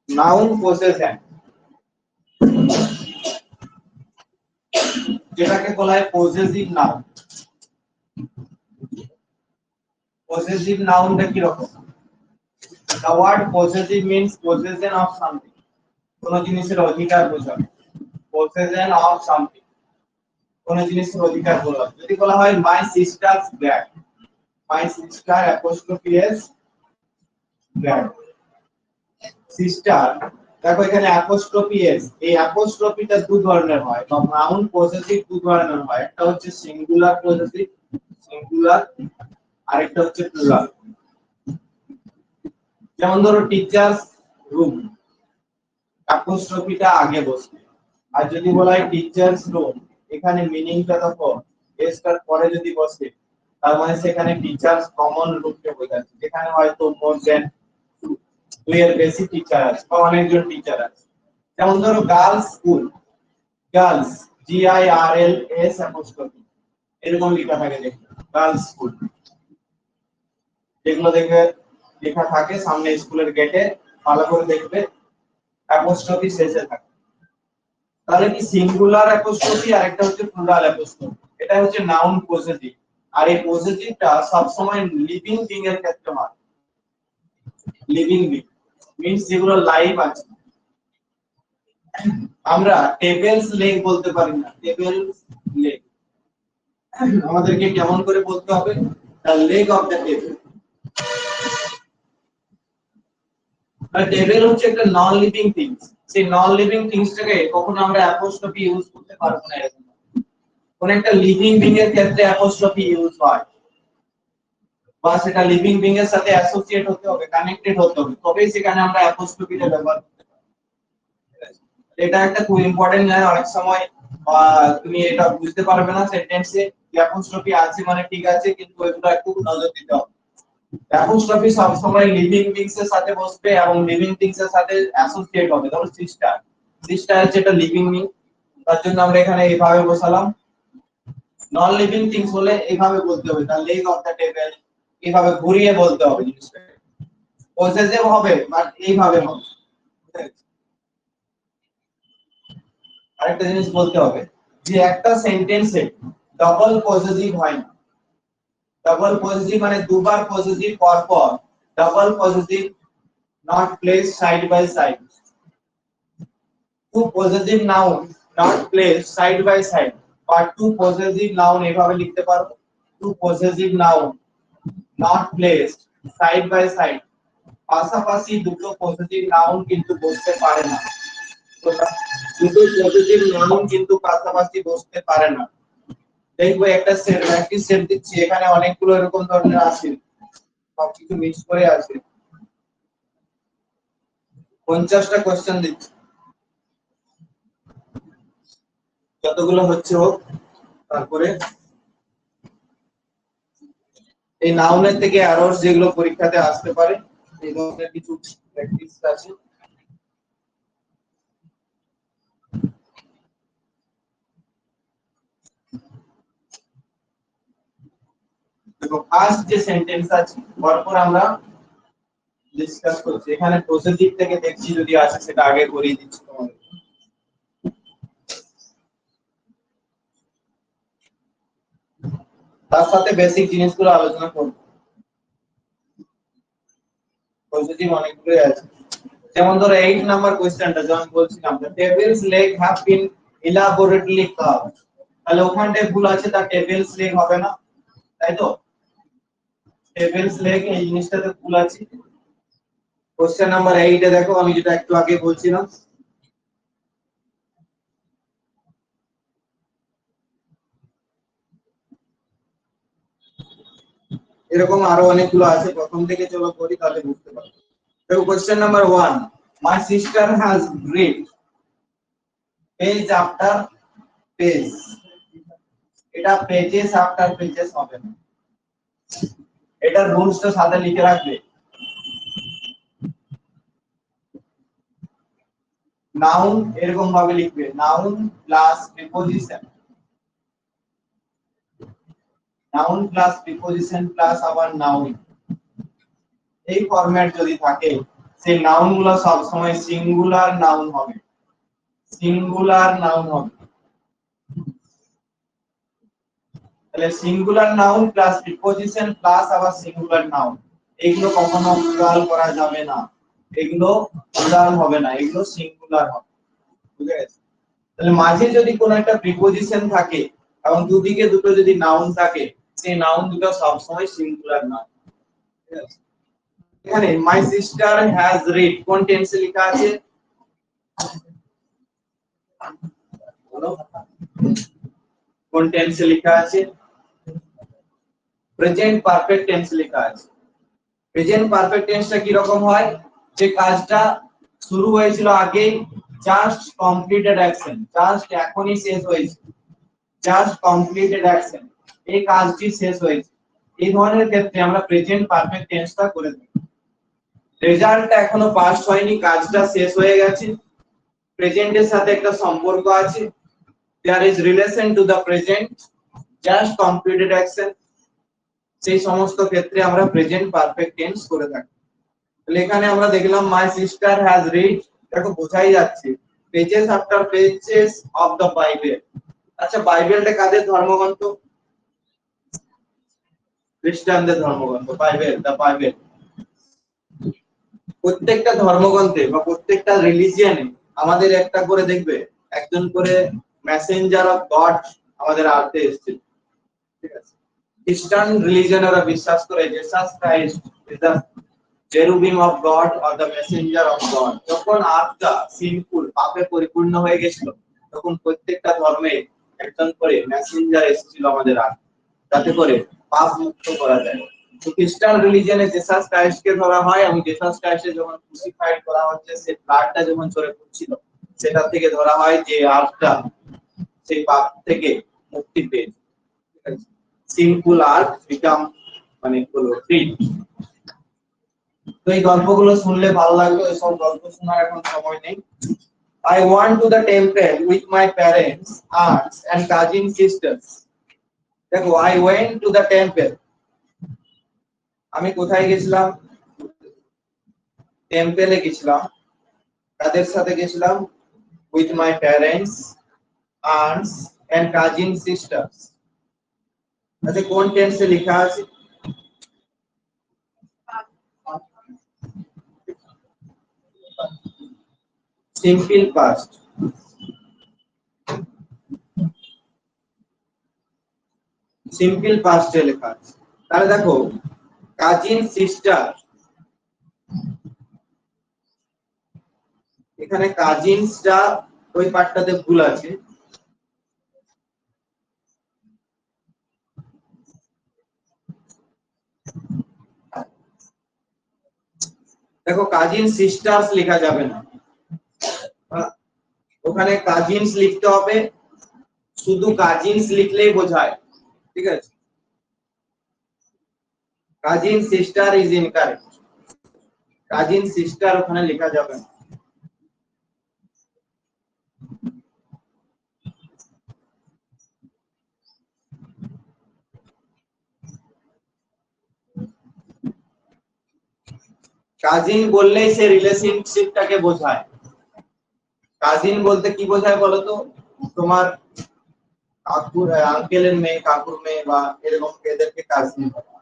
Noun possession, যেটাকে বলা হয় পজেসিভ নাউন। পজেসিভ নাউনটা কি রকম? The word possessive means possession of something, কোন জিনিসের অধিকার বোঝায়। possession of something, কোন জিনিসের অধিকার বোঝায়। যদি বলা হয় my sister's bag, my sister apostrophe s bag, sister, দেখো এখানে অ্যাপোস্ট্রফি এস, এই অ্যাপোস্ট্রফিটা দু ধরনের হয়, বা নাউন পজেসিভ দু ধরনের হয়, একটা হচ্ছে সিঙ্গুলার পজেসিভ, সিঙ্গুলার, আরেকটা হচ্ছে প্লুরাল। যেমন ধরো টিচার্স রুম, অ্যাপোস্ট্রফিটা আগে বসবে। আর যদি বলা হয় টিচার্স রুম, এখানে মিনিংটা দেখো এসটার পরে যদি বসে, তার মানে সেখানে টিচার্স কমন রূপকে বোঝাচ্ছে, যেখানে হয়তো মোর দেন দুই এর বেশি টিচার আছে বা অনেকজন টিচার আছে। যেমন ধরো girls school, girls G I R L S apostrophe, এরকম লেখা থাকে দেখবে গার্লস স্কুল, যেগুলো দেখবে লেখা থাকে সামনে স্কুলের গেটে, ভালো করে দেখবে অ্যাপোস্ট্রফি শেষে থাকে। তাহলে কি সিঙ্গুলার অ্যাপোস্ট্রফি আর একটা হচ্ছে প্লুরাল অ্যাপোস্ট্রফি, এটা হচ্ছে নাউন পজেসিভ। আর এই পজেসিভটা সব সময় লিভিং বিং এর ক্ষেত্রে হয়। লিভিং বিং মিন্স যেগুলো লাইভ আছে। আমরা টেবিলস লেগ বলতে পারি না, টেবিলস লেগ আমাদেরকে কেমন করে বলতে হবে? The leg of the table. আর টেবিল হচ্ছে একটা নন লিভিং থিংস, সেই নন লিভিং থিংসটাকে কখনো আমরা অ্যাপোস্ট্রফি ইউজ করতে পারবো না এরকম। কোন একটা লিভিং বিং এর ক্ষেত্রে অ্যাপোস্ট্রফি ইউজ হয়, বা সেটা লিভিং বিং এর সাথে অ্যাসোসিয়েট হতে হবে, কানেক্টেড হতে হবে, তবেই সেখানে আমরা অ্যাপোস্ট্রফিটা ব্যবহার করতে পারবো। এটা একটা খুব ইম্পর্টেন্ট জায়গা, অনেক সময় তুমি এটা বুঝতে পারবে না সেন্টেন্সে অ্যাপোস্ট্রফি আছে মানে ঠিক আছে, কিন্তু এগুলো একটু নজর দিতে হবে। অ্যাপোস্ট্রফি সব সময় লিভিং থিংস এর সাথে বসবে এবং লিভিং থিংস এর সাথে অ্যাসোসিয়েট হবে। ধরো সিস্টার, সিস্টার হচ্ছে এটা লিভিং থিং, তার জন্য আমরা এখানে এইভাবে বসালাম। নন লিভিং থিংস হলে এইভাবে বলতে হবে, the leg of the table, এইভাবে ঘুরিয়ে বলতে হবে জিনিসটা। পজেসিভ হবে বাট এইভাবে হবে। আরেকটা জিনিস বলতে হবে যে একটা সেন্টেন্সে ডাবল পজেসিভ হয় না। ডাবল পজেসিভ মানে দুবার পজেসিভ পর পর, double possessive not placed side by side. Two possessive noun not placed side by side, but two possessive noun এভাবে লিখতে পারো, two possessive noun not placed side by side, পাশাপাশি দুটো পজিটিভ নাউন কিন্তু বসতে পারে না। দুটো পজিটিভ নাউন কিন্তু পাশাপাশি বসতে পারে না। দেখবো একটা সেট, একটি সেট দিচ্ছি, এখানে অনেকগুলো এরকম ধরনের আছে, সবকিছু মিক্স করে আছে, 50টা কোশ্চেন দিচ্ছি, যতগুলো হচ্ছে হোক। তারপরে এই নাউনের থেকে এরর্স যেগুলো পরীক্ষাতে আসতে পারে, এই ধরনের কিছু প্র্যাকটিস আছে। দেখো ফার্স্ট যে সেন্টেন্স আছে পরপর আমরা ডিসকাস করছি, এখানে পজিটিভ থেকে দেখছি যদি আসে সেটা আগে করিয়ে দিচ্ছি তোমাদের। তার সাথে বেসিক জিনিসগুলো আলোচনা করব। পজিটিভ অনেকগুলো আছে, যেমন ধরো 8 নাম্বার কোশ্চেনটা যেমন বলছিলাম, the tables leg have been elaborately carved, তাহলে ওখানটায় ভুল আছে, তা tables leg হবে না, তাই তো? tables leg এই জিনিসটাতে ভুল আছে। কোশ্চেন নাম্বার 8 এ দেখো আমি যেটা একটু আগে বলছিলাম, এরকম আরো অনেকগুলো আছে, প্রথম থেকে চলো করি তাহলে বুঝতে পারবে। দেখো question number 1, my sister has read page after page, এটা পেজেস আফটার পেজেস হবে না, এটার রুলসটা সাথে লিখে রাখবে। নাউন এরকম ভাবে লিখবে, noun plus preposition, noun plus preposition plus আবার নাউন, এই ফরম্যাট যদি থাকে সেই নাউন গুলো সব সময় সিঙ্গুলার নাউন হবে, সিঙ্গুলার নাউন হবে। তাহলে singular noun plus preposition plus আবার সিঙ্গুলার নাউন, এগুলো কখনো প্লুরাল করা যাবে না, এগুলো প্লুরাল হবে না, এগুলো সিঙ্গুলার হবে। ঠিক আছে? তাহলে মাঝে যদি কোনো একটা প্রিপজিশন থাকে এবং দুদিকে দুটো যদি নাউন থাকে, সেই নাউন দুটো সব সময় সিঙ্গুলার নাউন। ঠিক আছে? এখানে মাই সিস্টার হ্যাজ রিড কোন টেন্সে লেখা আছে? বলো, কোন টেন্সে লেখা আছে? প্রেজেন্ট পারফেক্ট টেন্স লেখা আছে। প্রেজেন্ট পারফেক্ট টেন্সটা কি রকম হয়? যে কাজটা শুরু হয়েছিল আগে, জাস্ট কমপ্লিটেড অ্যাকশন, জাস্ট এখনই শেষ হয়েছে, জাস্ট কমপ্লিটেড অ্যাকশন, এই কাজটি শেষ হয়েছে, এই ধরনের ক্ষেত্রে আমরা প্রেজেন্ট পারফেক্ট টেন্সটা করে থাকি। রেজাল্টটা এখনো পাস হয়নি, কাজটা শেষ হয়ে গেছে, প্রেজেন্টের সাথে একটা সম্পর্ক আছে, there is relation to the present, just completed action, সেই সমস্ত ক্ষেত্রে আমরা প্রেজেন্ট পারফেক্ট টেন্স করে থাকি। তাহলে এখানে আমরা দেখলাম মাই সিস্টার হ্যাজ রিড, দেখো বোঝাই যাচ্ছে pages after pages of the Bible. আচ্ছা, বাইবেলটা কাদের ধর্মগ্রন্থ? খ্রিস্টানদের ধর্মগ্রন্থ। বাইবেল, দা বাইবেল। প্রত্যেকটা ধর্মগ্রন্থে বা প্রত্যেকটা রিলিজিয়নে আমাদের একটা করে দেখবে একজন করে মেসেঞ্জার অফ গড আমাদের আর্থে এসেছিল। ঠিক আছে? খ্রিস্টান রিলিজিয়নে ওরা বিশ্বাস করে Jesus Christ is the cherubim of God or the messenger of God. যখন আত্মা সিনফুল পাপে পরিপূর্ণ হয়ে গেছিল, তখন প্রত্যেকটা ধর্মে একজন করে মেসেঞ্জার এসেছিল আমাদের আর, যাতে করে পাপ মুক্ত করা যায়। তো খ্রিস্টান রিলিজিয়নে জেসাস ক্রাইস্টকে ধরা হয় এবং জেসাস ক্রাইস্টকে যখন ক্রুসিফাইড করা হচ্ছে, সেই ব্লাডটা যখন ঝরে পড়ছিল, সেটা থেকে ধরা হয় যে আত্মা সেই পাপ থেকে মুক্তি পেয়েছে। সিনফুল আর্ট বিকাম মানে হলো ফ্রি। তো এই গল্পগুলো শুনলে ভালো লাগলো, এসব গল্প শোনার এখন সময় নেই। I went to the temple with my parents, aunts and cousin sisters. দেখো, I went to the temple, আমি কোথায় গেছিলাম? টেম্পলে গেছিলাম। কাদের সাথে গেছিলাম? with my parents, aunts and cousin sisters. আচ্ছা, কোন টেন্সে লেখা আছে? Simple past. সিম্পল পাস্টে লেখা আছে। তাহলে দেখো, কাজিন সিস্টার, এখানে কাজিনসটা ওই পার্টটাতে ভুল আছে। দেখো, কাজিন সিস্টার্স লেখা যাবে না, ওখানে কাজিনস লিখতে হবে, শুধু কাজিনস লিখলেই বোঝায়। ঠিক আছে? Cousin sister is incorrect, cousin sister ওখানে লেখা যাবে না। কাজিন বললেই সে রিলেশনশিপটাকে বোঝায়। কাজিন বলতে কি বোঝায় বলো তো? তোমার কাকুর আঙ্কেলের মেয়ে, কাকুর মেয়ে বা এরকম এদেরকে কাজিন বলে।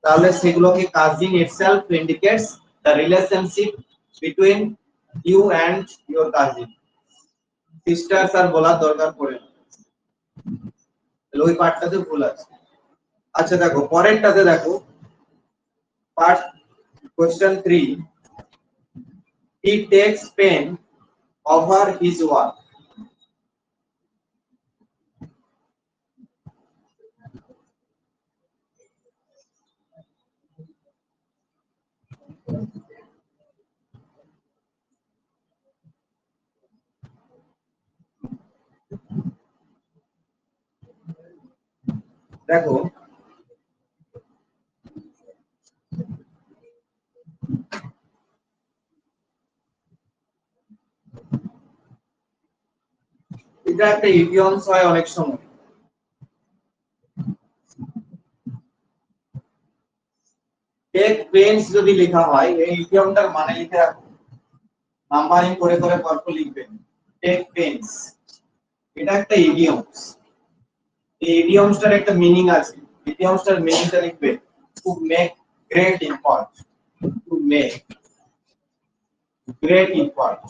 তাহলে সেগুলোকে cousin itself indicates the relationship between you and your cousin. Sisters আর বলার দরকার পড়ে না, ওই পার্টটাতে ভুল আছে। আচ্ছা দেখো, পরেরটাতে দেখো, part question 3, he takes pain over his work. দেখো, এটা একটা ইডিয়মস হয় অনেক সময়। টেক পেন্স যদি লেখা হয় এই ইডিয়মটার মানে লিখে রাখো, নাম্বারিং করে করে পরপর লিখবেন। টেক পেন্স, এটা একটা ইডিয়মস। এই ইডিয়মসটার একটা মিনিং আছে, ইডিয়মসটার মিনিংটা লিখবে to make great import, to make great import,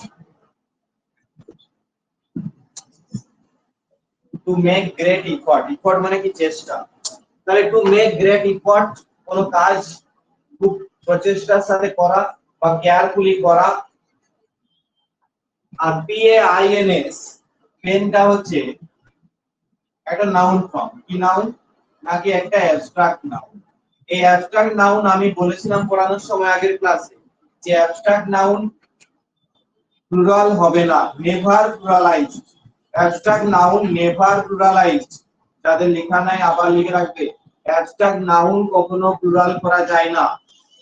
to make great ইফর্ট। ইফর্ট মানে কি চেষ্টা, তাহলে টু মেক গ্রেট ইফর্ট কোন কাজ খুব প্রচেষ্টার সাথে করা বা কেয়ারফুলি করা। আর PAINS পেনটা হচ্ছে একটা নাউন ফর্ম, কি নাউন নাকি একটা অ্যাবস্ট্রাক্ট নাউন। এই অ্যাবস্ট্রাক্ট নাউন আমি বলেছিলাম পড়ানোর সময় আগের ক্লাসে যে অ্যাবস্ট্রাক্ট নাউন প্লুরাল হবে না, never pluralized. Abstract noun never প্লুরালাইজড, যাদের লেখা নাই আবার লিখে রাখবে, অ্যাবস্ট্রাক্ট নাউন কখনো প্লুরাল করা যায় না।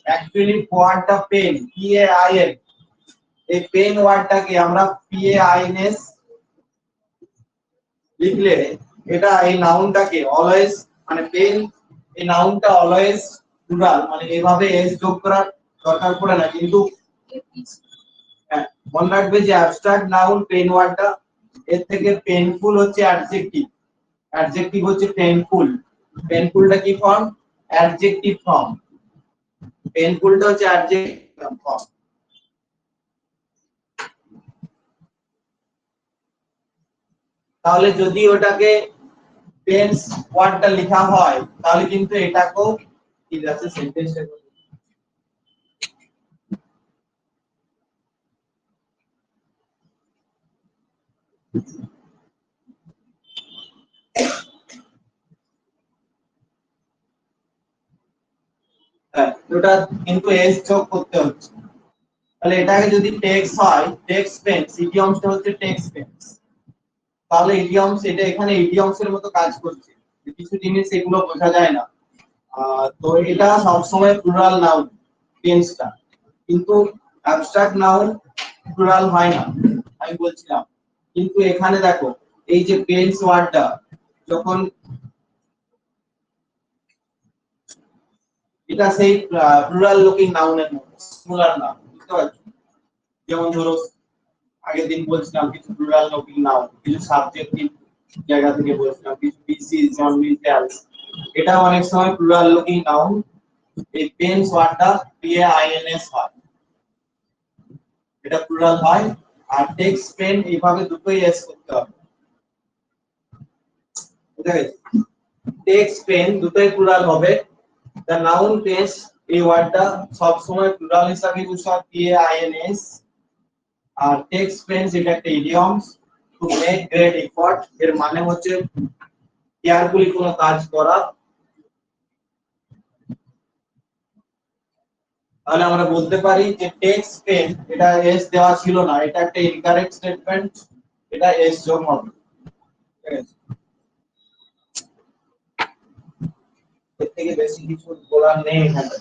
অ্যাকচুয়ালি ওয়ার্ডটা পেন, PAIN, এই পেন ওয়ার্ডটাকে আমরা PAINS লিখলে এটা এই নাউনটাকে অলওয়েজ মানে পেন, এই নাউনটা অলওয়েজ প্লুরাল, মানে এইভাবে এস যোগ করার দরকার পড়ে না। কিন্তু মনে রাখবে যে অ্যাবস্ট্রাক্ট নাউন পেন ওয়ার্ডটা, এর থেকে পেইনফুল হচ্ছে অ্যাডজেক্টিভ, অ্যাডজেক্টিভ হচ্ছে পেইনফুল। পেইনফুলটা কি ফর্ম? Adjective form. পেইনফুলটা হচ্ছে অ্যাডজেক্টিভ ফর্ম। তাহলে যদি ওটাকে পেন্স ওয়ার্ডটা লেখা হয় তাহলে কিন্তু এটাকেও ঠিক আছে সেন্টেন্সে ওটা কিন্তু এস যোগ করতে হচ্ছে। তাহলে এটাকে যদি টেক্স হয়, টেক্স পেন্স, ইডিয়মসটা হচ্ছে টেক্স পেন্স, তাহলে ইডিয়মস এটা এখানে ইডিয়মস এর মতো কাজ করছে। কিছু জিনিস এগুলো বোঝা যায় না, তো এটা সব সময় প্লুরাল নাউন টেন্সটা, কিন্তু অ্যাবস্ট্রাক্ট নাউন প্লুরাল হয় না আমি বলছিলাম। কিন্তু এখানে দেখো এই যে পেন্স ওয়ার্ডটা যখন এটা সেই প্লুরাল লুকিং নাউনের মতো, সিঙ্গুলার নাউন, বুঝতে পারছো? যেমন ধরো আগের দিন বলছিলাম কিছু প্লুরাল লুকিং নাউন, কিছু সাবজেক্টিভ জায়গা থেকে বলছিলাম, কিছু ডিসিজ, জন্ডিস, এটা অনেক সময় প্লুরাল লুকিং নাউন। এই পেন্স ওয়ার্ডটা PAINS হয়, এটা প্লুরাল হয়। আর টেক্স পেন এইভাবে দুটোই এস করতে হবে, বুঝতে পেরেছো? টেক্স পেন দুটোই প্লুরাল হবে। দ্য নাউন পেন্স এই ওয়ার্ডটা সব সময় প্লুরাল হিসেবে ইউজ হয় PAINS। আর টেক্স পেন্স এটা একটা idioms, to make great effort, এর মানে হচ্ছে কেয়ারফুলি কোনো কাজ করা। তাহলে আমরা বলতে পারি যে টেক্স পেন এটা এস দেওয়া ছিল না, এটা একটা ইনকারেক্ট স্টেটমেন্ট, এটা এস যোগ হবে। ঠিক আছে, এর থেকে বেশি কিছু বলার নেই এখানে।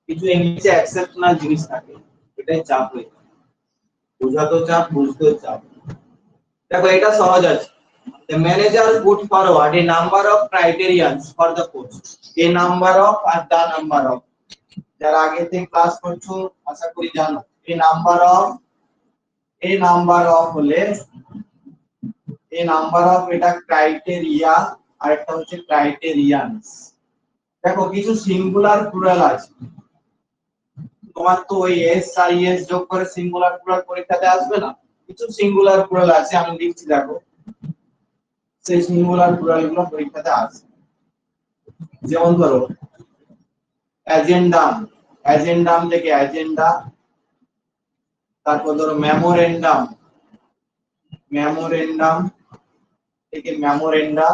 কিছু ইংলিশে এক্সেপশনাল জিনিস থাকে, এটাই চাপ হয়ে যায়, বোঝা তো চাপ, বুঝতেও চাপ। দেখো এটা সহজ আছে। The manager put forward a number of criterions for the post. A number of R the number of, যারা আগে থেকে ক্লাস করছো আশা করি জানো। A number of হলে a number of এটা ক্রাইটেরিয়া আর একটা হচ্ছে ক্রাইটেরিয়ানস। দেখো কিছু সিঙ্গুলার প্লুরাল আছে, তোমার তো ওই এস আর ইএস যোগ করে সিঙ্গুলার প্লুরাল পরীক্ষাতে আসবে না। কিছু সিঙ্গুলার প্লুরাল আছে, আমি লিখছি দেখো, সেই সিঙ্গুলার প্লুরাল গুলো পরীক্ষাতে আসে। যেমন ধরো অ্যাজেন্ডাম, অ্যাজেন্ডাম থেকে অ্যাজেন্ডা, তারপর ধরো মেমোরেন্ডাম, মেমোরেন্ডাম থেকে মেমোরেন্ডা,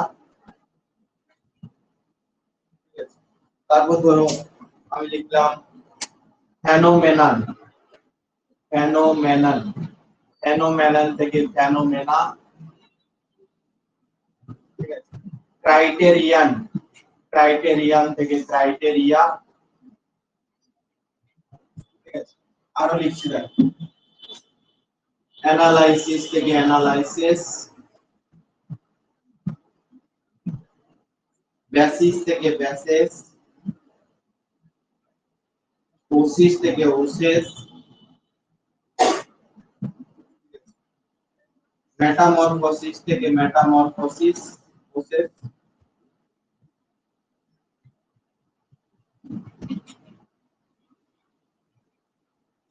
তারপর ধরো আমি লিখলাম ফেনোমেনন, ফেনোমেনন, ফেনোমেনন থেকে ফেনোমেনা। ঠিক আছে, ক্রাইটেরিয়ান, ক্রাইটেরিয়ান থেকে ক্রাইটেরিয়া। ঠিক আছে, আরো লিখছি দেখো, অ্যানালাইসিস থেকে অ্যানালাইসিস, বেসিস থেকে বেসিস, ওসিস থেকে ওসেস, মেটামরফোসিস থেকে মেটামরফোসিস, ওসেস,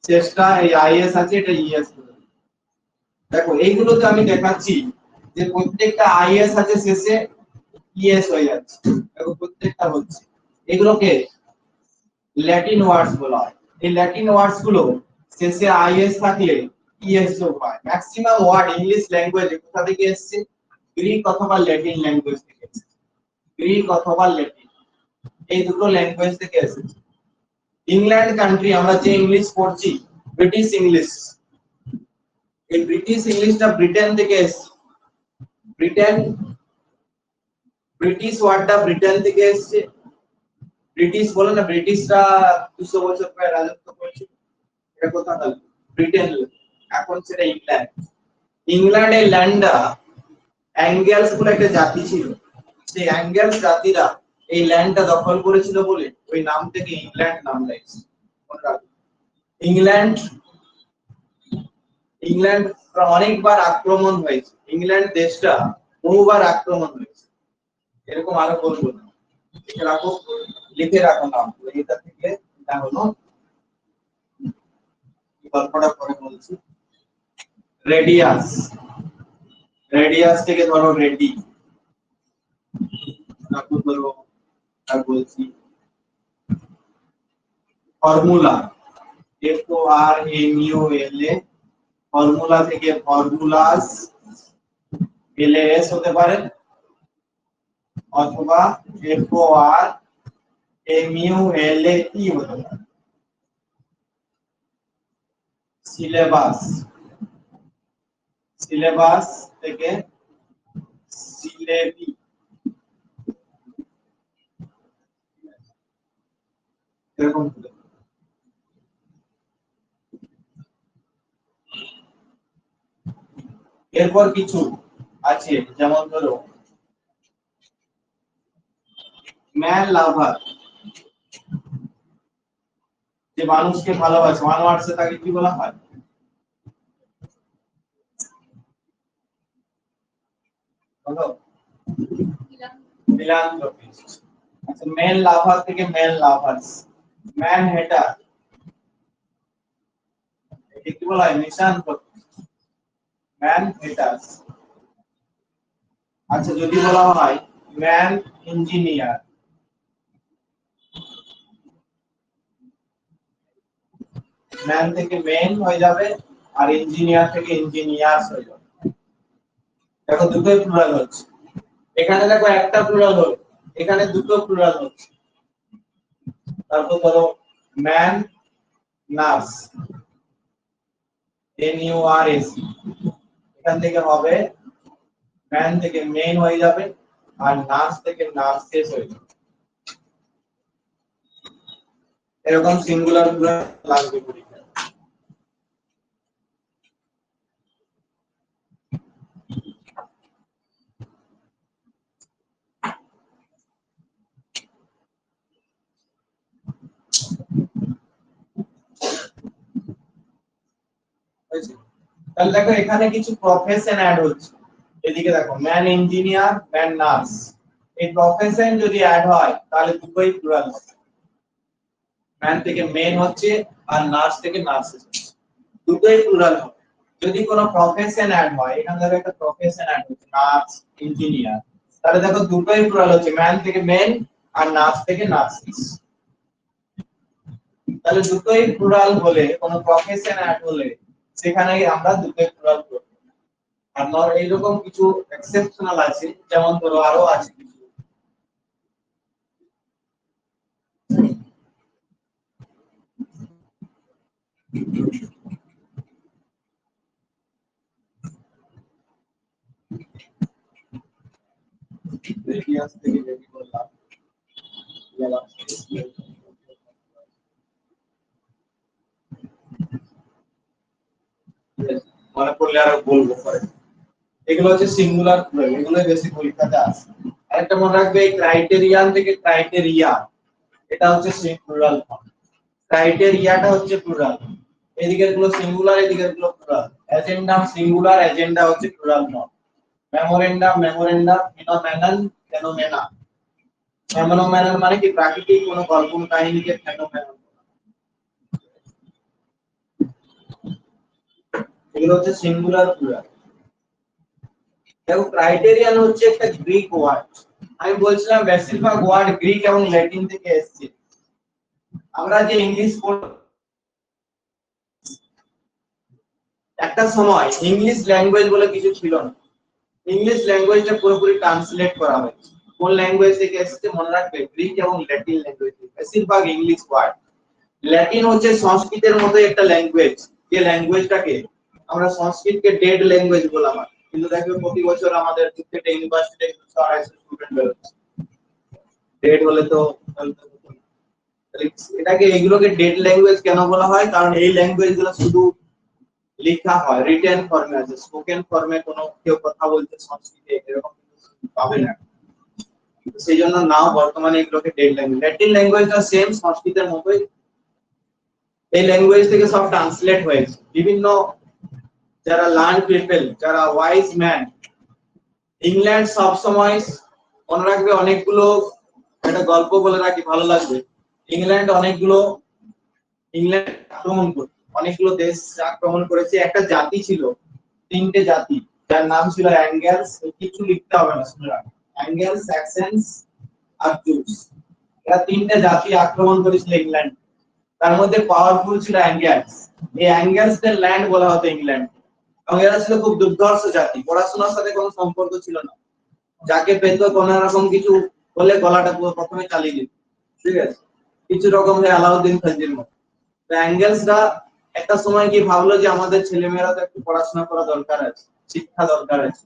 চেষ্টা এই আইএস আছে, এটা ইএস। দেখো এইগুলোতে আমি দেখাচ্ছি যে প্রত্যেকটা আইএস আছে শেষে ইএস হয়ে যাচ্ছে, দেখো প্রত্যেকটা হচ্ছে। এগুলোকে ল্যাটিন ওয়ার্ডস বলা হয়। এই ল্যাটিন ওয়ার্ডস গুলো শেষে আইএস থাকলে ইএস যোগ হয়। ম্যাক্সিমাম ওয়ার্ড ইংলিশ ল্যাঙ্গুয়েজে কোথা থেকে এসেছে? গ্রিক অথবা ল্যাটিন ল্যাঙ্গুয়েজ থেকে এসেছে। গ্রিক অথবা ল্যাটিন এই দুটো ল্যাঙ্গুয়েজ থেকে এসেছে। ইংল্যান্ড কান্ট্রি আমরা যে ইংলিশ পড়ছি ব্রিটিশ ইংলিশ, এই ব্রিটিশ ইংলিশটা ব্রিটেন থেকে এসেছে। ব্রিটেন, ব্রিটিশ ওয়ার্ডটা ব্রিটেন থেকে এসেছে। ব্রিটিশ বলে না, ব্রিটিশরা 200 বছর পরে রাজত্ব করেছিল, এটা কোথা থেকে? ব্রিটেন। এখন সেটা ইংল্যান্ড। ইংল্যান্ডের ল্যান্ডটা অ্যাঙ্গেলস বলে একটা জাতি ছিল, সেই অ্যাঙ্গেলস জাতিরা এই ল্যান্ডটা দখল করেছিল বলে ওই নাম থেকে ইংল্যান্ড নাম লাগছে। ইংল্যান্ড, ইংল্যান্ড অনেকবার আক্রমণ হয়েছে, ইংল্যান্ড দেশটা বহুবার আক্রমণ হয়েছে। এরকম আরো বলবো না, লিখে রাখো, লিখে রাখো নাম। এটা থেকে এটা হলো গল্পটা পরে বলছি। রেডিয়াস, রেডিয়াস থেকে ধরো রেডি, তারপর ধরো আর বলছি ফর্মুলা, FORMULA, ফর্মুলা থেকে ফর্মুলাস, LAS হতে পারে, অথবা FORMULAE হতে পারে। সিলেবাস, সিলেবাস থেকে সিলেবি, এরকম। এরপর কিছু আছে যেমন ধরো ম্যান লাভার, যে মানুষকে ভালোবাসে, ওয়ান ওয়ার্ডসে তাকে কি বলা হয়? বলো, ফিলান্থ্রপিস্ট। আচ্ছা, ম্যান লাভার থেকে ম্যান লাভার্স। ম্যান হেটার, একে কি বলা হয়? মিশানথ্রপিস্ট, ম্যান হেটার্স। আচ্ছা, যদি বলা হয় ম্যান ইঞ্জিনিয়ার, ম্যান থেকে মেন হয়ে যাবে আর ইঞ্জিনিয়ার থেকে ইঞ্জিনিয়ার্স হয়ে যাবে। দেখো দুটোই প্লুরাল হচ্ছে। এখানে দেখো একটা প্লুরাল হলো, এখানে দুটো প্লুরাল হচ্ছে। তারপর ধরো ম্যান নার্স, NURS, এখান থেকে হবে ম্যান থেকে মেন হয়ে যাবে আর নার্স থেকে নার্সেস হয়ে যাবে। এরকম সিঙ্গুলার প্লুরাল লাগবে পরীক্ষায়। তাহলে দেখো এখানে কিছু প্রফেশন অ্যাড হচ্ছে। এদিকে দেখো ম্যান ইঞ্জিনিয়ার, ম্যান নার্স, এই প্রফেশন যদি অ্যাড হয় তাহলে দুটোই প্লুরাল হবে। ম্যান থেকে মেন হচ্ছে আর নার্স থেকে নার্সেস হচ্ছে, দুটোই প্লুরাল হবে। যদি কোনো প্রফেশন অ্যাড হয়, এখানে দেখো একটা প্রফেশন অ্যাড হচ্ছে নার্স, ইঞ্জিনিয়ার, তাহলে দেখো দুটোই প্লুরাল হচ্ছে, ম্যান থেকে মেন আর নার্স থেকে নার্সেস। তাহলে দুটোই প্লুরাল হলে, কোনো প্রফেশন অ্যাড হলে সেখানে আমরা দুটোই প্লুরাল করব। আর নর এইরকম কিছু এক্সেপশনাল আছে, যেমন ধরো আরো আছে কিছু। রেডিয়াস থেকে রেডি করলাম, মনে পড়লে আরো বলবো পরে। এগুলো হচ্ছে সিঙ্গুলার প্লুরাল, এগুলো বেশি পরীক্ষাতে আসে। আরেকটা মনে রাখবে, এই ক্রাইটেরিয়ান থেকে ক্রাইটেরিয়া, এটা হচ্ছে প্লুরাল ফর্ম। ক্রাইটেরিয়াটা হচ্ছে প্লুরাল, এদিকের গুলো সিঙ্গুলার, এদিকের গুলো প্লুরাল। এজেন্ডাম সিঙ্গুলার, এজেন্ডা হচ্ছে plural noun. Memorandum, memorandum. Phenomenon, phenomena. Phenomenon মানে কি প্রাকৃতিক কোনো কল্পনা কাহিনীকে ফেনোমেনন, এগুলো হচ্ছে সিঙ্গুলার প্লুরাল। দেখো ক্রাইটেরিয়ান হচ্ছে একটা গ্রিক ওয়ার্ড, আমি বলছিলাম বেশিরভাগ ওয়ার্ড গ্রিক এবং ল্যাটিন থেকে এসেছে। আমরা যে ইংলিশ একটা সময় ইংলিশ ল্যাঙ্গুয়েজ বলে কিছু ছিল না, ইংলিশ ল্যাঙ্গুয়েজটা পুরোপুরি ট্রান্সলেট করা হয়েছে। কোন ল্যাঙ্গুয়েজ থেকে এসেছে মনে রাখবে, গ্রিক এবং ল্যাটিন ল্যাঙ্গুয়েজ থেকে বেশিরভাগ ইংলিশ ওয়ার্ড। ল্যাটিন হচ্ছে সংস্কৃতের মতো একটা ল্যাঙ্গুয়েজ, যে ল্যাঙ্গুয়েজটাকে আমরা সংস্কৃতকে ডেড ল্যাঙ্গুয়েজ বললাম, কিন্তু দেখবে প্রতি বছর আমাদের প্রত্যেকটা ইউনিভার্সিটিতে 250 স্টুডেন্ট বেরোচ্ছে। ডেড হলে তো এটাকে, এগুলোকে ডেড ল্যাঙ্গুয়েজ কেন বলা হয়, কারণ এই ল্যাঙ্গুয়েজগুলো শুধু লেখা হয়, রিটেন ফর্মে আছে, স্পোকেন ফর্মে কোনো কেউ কথা বলতে সংস্কৃতে এরকম পাবে না, সেই জন্য নাও বর্তমানে এগুলোকে ডেড ল্যাঙ্গুয়েজ। ল্যাটিন ল্যাঙ্গুয়েজটা সেম সংস্কৃতের মতোই, এই ল্যাঙ্গুয়েজ থেকে সব ট্রান্সলেট হয়েছে। বিভিন্ন যারা লার্ন পিপল, যারা ওয়াইজ ম্যান, ইংল্যান্ড সব সময় মনে রাখবে, অনেকগুলো একটা গল্প বলে রাখি ভালো লাগবে। ইংল্যান্ড আক্রমণ করে, অনেকগুলো দেশ আক্রমণ করেছে। একটা জাতি ছিল, তিনটে জাতি, যার নাম ছিল অ্যাঙ্গেলস। কিছু লিখতে হবে না, শুনে রাখ, অ্যাঙ্গেলস, স্যাক্সনস আর জুস। এরা তিনটে জাতি আক্রমণ করেছিল ইংল্যান্ড। তার মধ্যে পাওয়ারফুল ছিল অ্যাঙ্গেলস। এই অ্যাঙ্গেলসদের ল্যান্ড বলা হতো ইংল্যান্ড। এবং এরা ছিল খুব দুর্ধর্ষ জাতি, পড়াশোনার সাথে কোনো সম্পর্ক ছিল না, যাকে পেত কোন রকম কিছু বলে গলাটা প্রথমে চালিয়ে দিত, ঠিক আছে, কিছু রকম আলাউদ্দিন খালজির মতো। তো অ্যাঙ্গেলসরা একটা সময় কি ভাবলো যে আমাদের ছেলেমেয়েরা তো একটু পড়াশোনা করা দরকার আছে, শিক্ষা দরকার আছে,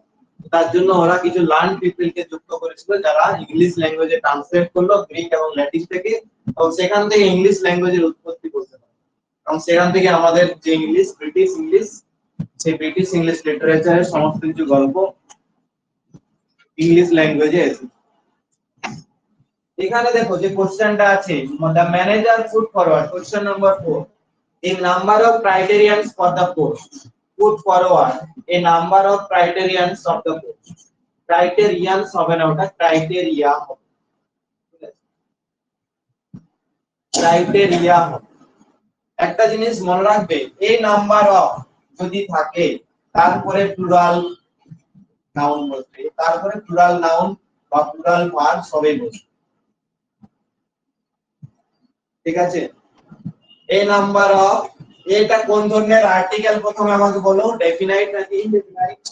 তার জন্য ওরা কিছু লার্ন পিপলকে যুক্ত করেছিল, যারা ইংলিশ ল্যাঙ্গুয়েজে ট্রান্সলেট করলো গ্রিক এবং ল্যাটিন থেকে, এবং সেখান থেকে ইংলিশ ল্যাঙ্গুয়েজের উৎপত্তি করতে পারে। এবং সেখান থেকে আমাদের যে ইংলিশ, ব্রিটিশ ইংলিশ, সেই ব্রিটিশ ইংলিশ লিটারেচারের সমস্ত কিছু গল্প ইংলিশ ল্যাঙ্গুয়েজে এসেছে। এখানে দেখো যে কোশ্চেনটা আছে, the manager put forward, question number 4, a number of criterions for the post, put forward a number of criterions of the post, criterions হবে না, ওটা ক্রাইটেরিয়া হবে, ক্রাইটেরিয়া হবে। একটা জিনিস মনে রাখবে, এই নাম্বার অফ যদি থাকে তারপরে প্লুরাল নাউন বসবে, তারপরে প্লুরাল নাউন বা প্লুরাল ভার্ব সবই বসবে, ঠিক আছে। এই নাম্বার অফ, এটা কোন ধরনের আর্টিকেল প্রথমে আমাকে বলো, ডেফিনাইট নাকি ইনডেফিনাইট?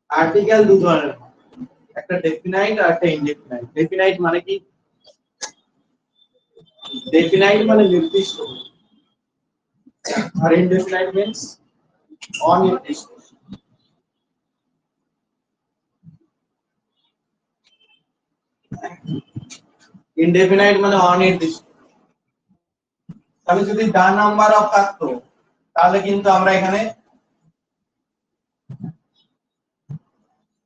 আর্টিকেল দু ধরনের, একটা ডেফিনাইট আর একটা ইনডেফিনাইট। ডেফিনাইট মানে কি? ডেফিনাইট মানে নির্দিষ্ট, আর ইনডেফিনাইট মিন্স অনির্দিষ্ট। ইনডেফিনাইট মানে অনির্দিষ্ট। তাহলে যদি দা নাম্বার অফ থাকতো, তাহলে কিন্তু আমরা এখানে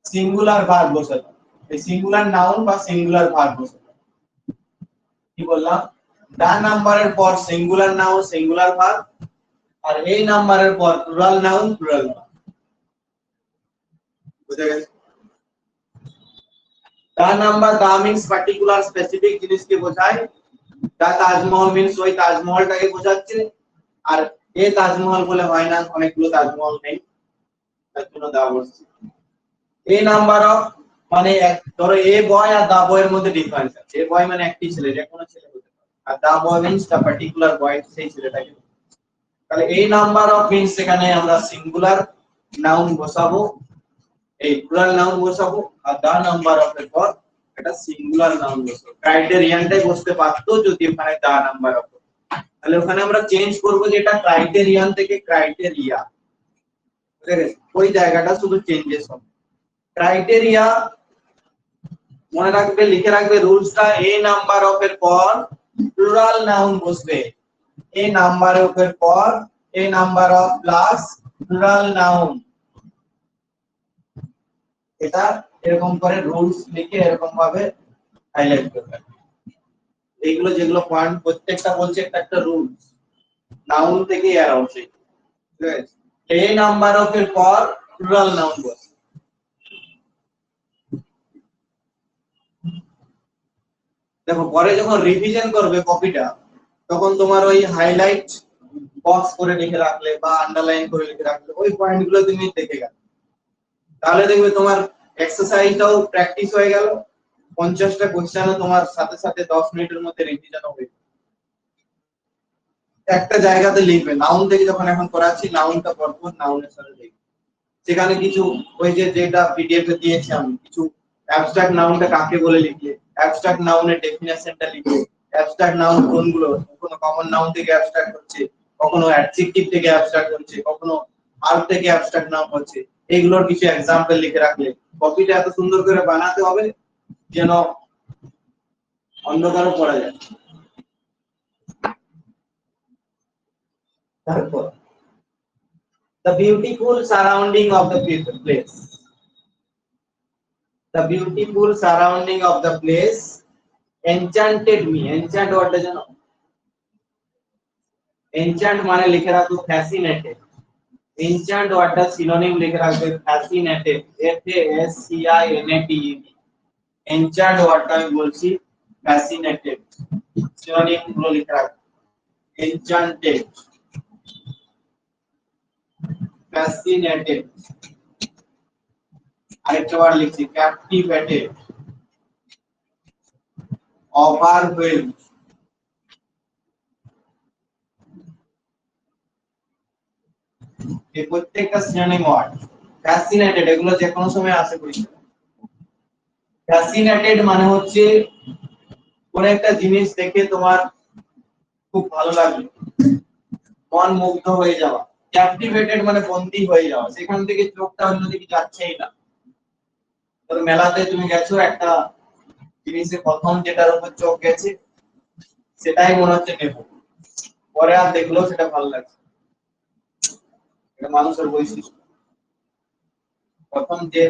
সিঙ্গুলার ভার্ব বসাতাম, এই সিঙ্গুলার নাউন বা সিঙ্গুলার ভার্ব বসাতাম। কি বললাম? দা নাম্বারের পর সিঙ্গুলার নাউন সিঙ্গুলার ভার্ব, আর এই নাম্বারের পর প্লুরাল নাউন প্লুরাল ভার্ব। বুঝা গেছে? The number, the means particular specific জিনিসকে বোঝায়। দা তাজমহল মিন্স ওই তাজমহলটাকে বোঝাচ্ছে। আর এ তাজমহল বলে হয় না, অনেকগুলো তাজমহল নেই, তার জন্য দা বলছি। এই নাম্বার অফ মানে ধরো এ বয় আর দা বয়ের মধ্যে ডিফারেন্স আছে। এ বয় মানে একটি ছেলে, যে কোনো ছেলে হতে পারে, আর দা বয় মিন্স দা পার্টিকুলার বয়, সেই ছেলেটাকে। তাহলে এই নাম্বার অফ মিন্স এখানে আমরা সিঙ্গুলার নাউন বসাবো, এই প্লুরাল নাউন বসাবো, আর দা নাম্বার অফ এর পর এটা সিঙ্গুলার নাউন বসাবো। ক্রাইটেরিয়ানটাই বসতে পারতো যদি ওখানে দা নাম্বার অফ, তাহলে ওখানে আমরা চেঞ্জ করব, যেটা ক্রাইটেরিয়ান থেকে ক্রাইটেরিয়া, ঠিক আছে, ওই জায়গাটা শুধু চেঞ্জেস হবে। ক্রাইটেরিয়া মনে রাখবে, লিখে রাখবে রুলসটা, এ নাম্বার অফ এর পর প্লুরাল নাউন বসবে, এ নাম্বার অফ এর পর a number of plus plural noun. এটা এরকম করে রুলস লিখে এরকম ভাবে হাইলাইট করবে। এইগুলো যেগুলো পয়েন্ট প্রত্যেকটা বলছে একটা একটা রুলস নাউন থেকে অ্যারাউন্ড ঠিক আছে এ নাম্বার অফ এর পর প্লুরাল নাউন বসে দেখো পরে যখন রিভিশন করবে কপিটা তখন তোমার ওই হাইলাইট বক্স করে লিখে রাখলে বা আন্ডারলাইন করে লিখে রাখলে ওই পয়েন্টগুলো তুমি দেখে গেলে তাহলে দেখবে তোমার এক্সারসাইজটাও প্র্যাকটিস হয়ে গেল 50টা কোশ্চেনও তোমার সাথে সাথে 10 মিনিটের মধ্যে রিভিশন হবে একটা জায়গাতে লিখবে নাউন থেকে যখন এখন করাচ্ছি নাউনটা পরপর নাউনের সাথে লিখবে সেখানে কিছু ওই যে যেটা পিডিএফ এ দিয়েছি আমি কিছু অ্যাবস্ট্রাক্ট নাউনটা কাকে বলে লিখলে অ্যাবস্ট্রাক্ট নাউনের ডেফিনিশনটা লিখলে অ্যাবস্ট্রাক্ট নাউন কোনগুলো কখনো কমন নাউন থেকে অ্যাবস্ট্রাক্ট হচ্ছে কখনো অ্যাডজেক্টিভ থেকে অ্যাবস্ট্রাক্ট হচ্ছে কখনো ভার্ব থেকে অ্যাবস্ট্রাক্ট নাউন হচ্ছে এইগুলোর কিছু एग्जांपल লিখে রাখলে কপিটা এত সুন্দর করে বানাতে হবে যেন অন্ধকারে পড়া যায় তারপর the beautiful surrounding of the place the beautiful surrounding of the place enchanted me enchant word টা জানো enchant মানে লিখে রাখো fascinated enchant word টা synonym লিখে রাখবে fascinated f a s c i n a t e d enchant word টা আমি বলছি fascinated synonym গুলো লিখে রাখবে enchanted fascinated আরেকটা ওয়ার্ড লিখছি captivated overwhelmed এই প্রত্যেকটা সিনোনিম ওয়ার্ড ফ্যাসিনেটেড এগুলো যে কোনো সময় আসে পরীক্ষা ফ্যাসিনেটেড মানে হচ্ছে কোন একটা জিনিস দেখে তোমার খুব ভালো লাগলো মন মুগ্ধ হয়ে যাওয়া ক্যাপটিভেটেড মানে বন্দী হয়ে যাওয়া সেখান থেকে চোখটা অন্যদিকে যাচ্ছেই না তো মেলাতে তুমি গেছো একটা জিনিসে প্রথম যেটার উপর চোখ গেছে সেটাই মনে হচ্ছে নেব পরে আর দেখলো সেটা ভালো লাগছে এটা মানুষের বৈশিষ্ট্য প্রথম যে